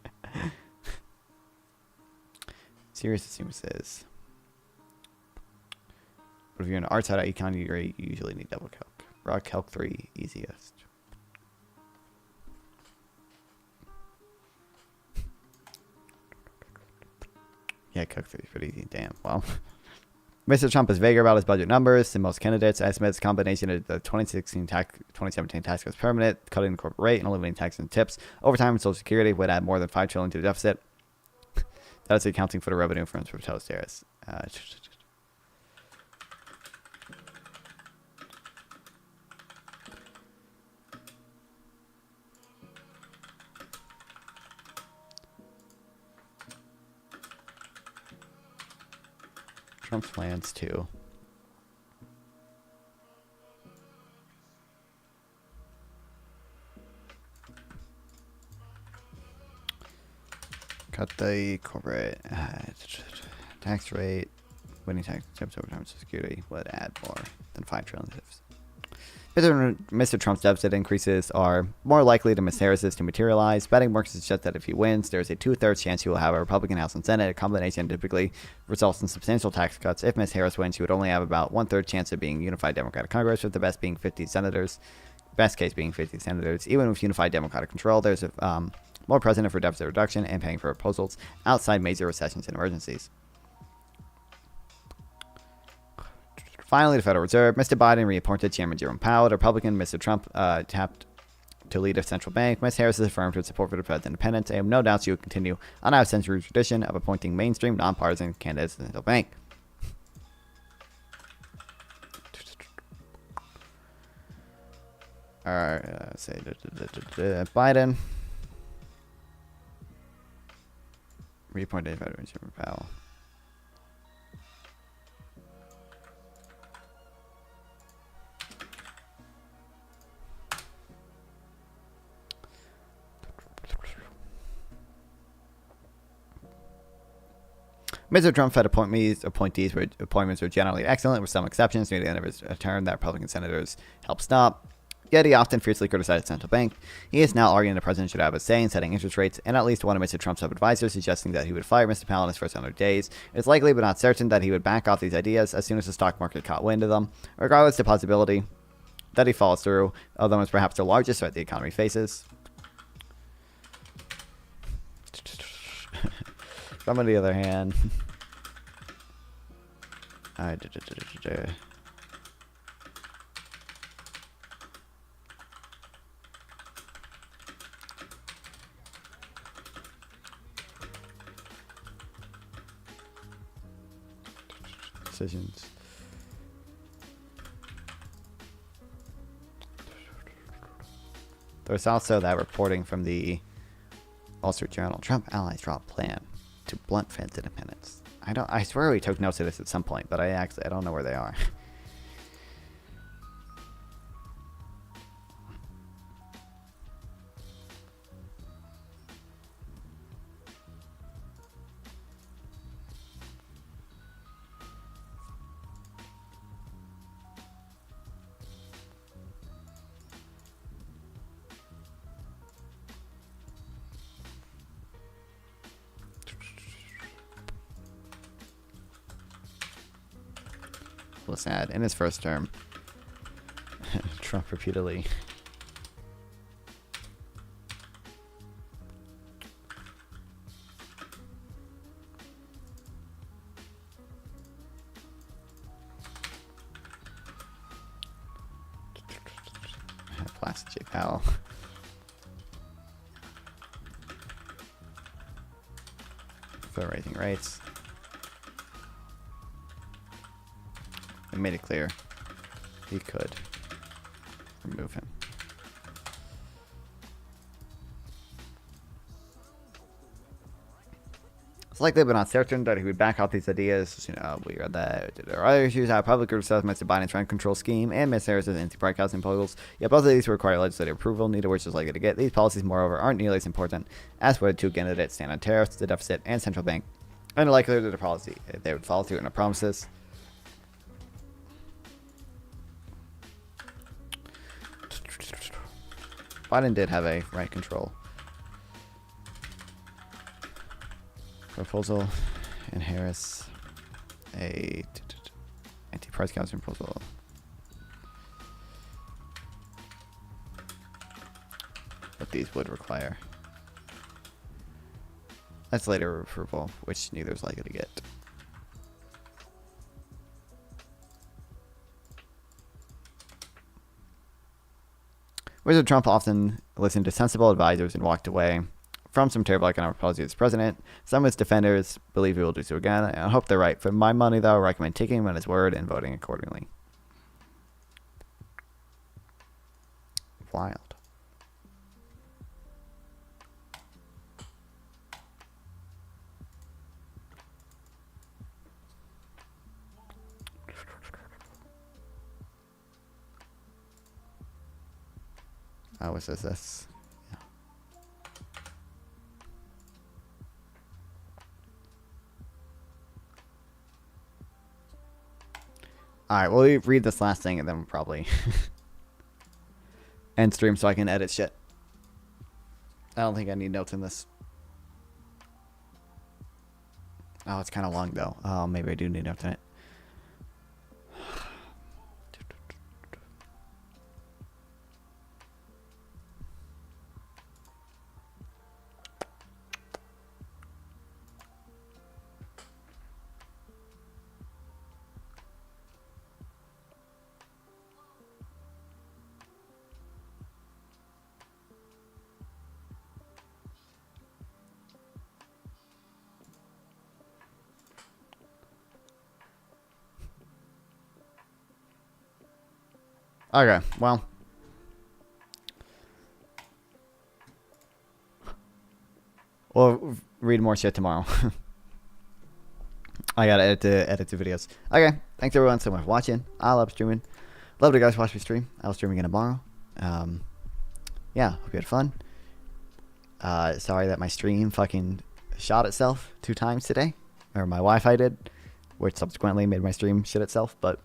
Serious assumes. But if you're in art side at econ, you usually need double calc. Raw calc 3 easiest. Yeah, calc 3 is pretty easy. Damn. Well, Mr. Trump is vaguer about his budget numbers than most candidates. Estimates combination of the 2017 tax cuts permanent, cutting the corporate rate, and eliminating taxes and tips. Overtime and Social Security would add more than $5 trillion to the deficit. That is accounting for the revenue from proposed tariffs. Trump's plans too. Cut the corporate tax rate. Winning tax tips over time Social Security would add more than $5 trillion. Mr. Trump's deficit increases are more likely than Ms. Harris's to materialize. Betting markets suggest that if he wins, there's a 2/3 chance he will have a Republican House and Senate. A combination typically results in substantial tax cuts. If Ms. Harris wins, she would only have about 1/3 chance of being unified Democratic Congress, with the best being 50 senators. Best case being 50 senators. Even with unified Democratic control, there's more precedent for deficit reduction and paying for proposals outside major recessions and emergencies. Finally, the Federal Reserve. Mr. Biden reappointed Chairman Jerome Powell. The Republican Mr. Trump tapped to lead a central bank. Ms. Harris has affirmed her support for the president's independence. I have no doubt she will continue on our century tradition of appointing mainstream, nonpartisan candidates to the central bank. All right, say Biden reappointed Chairman Powell. Mr. Trump Fed appointments were generally excellent, with some exceptions. Near the end of his term, that Republican senators helped stop. Yet he often fiercely criticized the central bank. He is now arguing the president should have a say in setting interest rates, and at least one of Mr. Trump's sub-advisors suggesting that he would fire Mr. Powell in his first 100 days. It's likely but not certain that he would back off these ideas as soon as the stock market caught wind of them. Regardless, the possibility that he follows through, although it's perhaps the largest threat the economy faces. Trump, on the other hand, decisions. There's also that reporting from the Wall Street Journal. Trump allies draw a plan to blunt Fed's independence. I swear we took notes of this at some point, but I don't know where they are. possible to add in his first term. Trump repeatedly. Plastic J Powell. For raising rates. I made it clear he could remove him. It's likely but not certain that he would back off these ideas. You know, we read that there are other issues how public criticized Mr. Biden's rent control scheme and Ms. Harris's anti-broadcasting proposals. Yet both of these require legislative approval, neither of which is likely to get. These policies, moreover, aren't nearly as important as what the two candidates stand on tariffs, the deficit, and central bank. And likely that the policy they would follow through on their promises. Biden did have a rent control proposal, and Harris a anti-price gouging proposal. But these would require legislative approval, which neither is likely to get. Wizard Trump often listened to sensible advisors and walked away from some terrible economic policy as president. Some of his defenders believe he will do so again, and I hope they're right. For my money, though, I recommend taking him at his word and voting accordingly. Wild. Oh, what says this? Yeah. Alright, we'll read this last thing and then we'll probably end stream so I can edit shit. I don't think I need notes in this. Oh, it's kind of long though. Oh, maybe I do need notes in it. Okay, well. We'll read more shit tomorrow. I gotta edit the videos. Okay, thanks everyone so much for watching. I love streaming. Love you guys watch me stream. I'll stream again tomorrow. Yeah, hope you had fun. Sorry that my stream fucking shot itself 2 times today. Or my Wi-Fi did. Which subsequently made my stream shit itself, but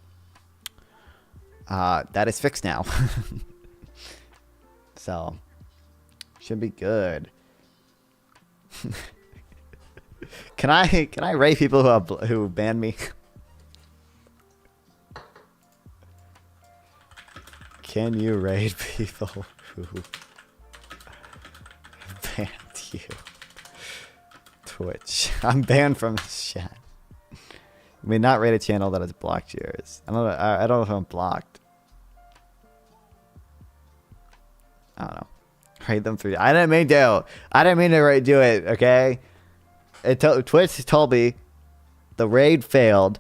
that is fixed now. So should be good. Can I rate people who banned me? Can you rate people who banned you? Twitch. I'm banned from this chat. You may not rate a channel that has blocked yours. I don't know if I'm blocked. I don't know. Rate them 3. I didn't mean to. I didn't mean to do it. Okay. Twitch told me the raid failed.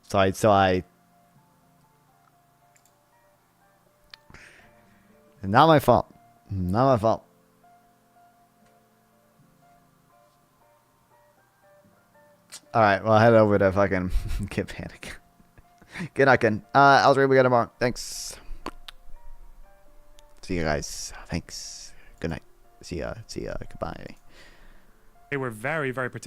So I. Not my fault. Not my fault. All right, well, head over to fucking get panic. Good night, Ken. I'll stream again tomorrow. Thanks. See you guys. Thanks. Good night. See ya. Goodbye. They were very, very particular.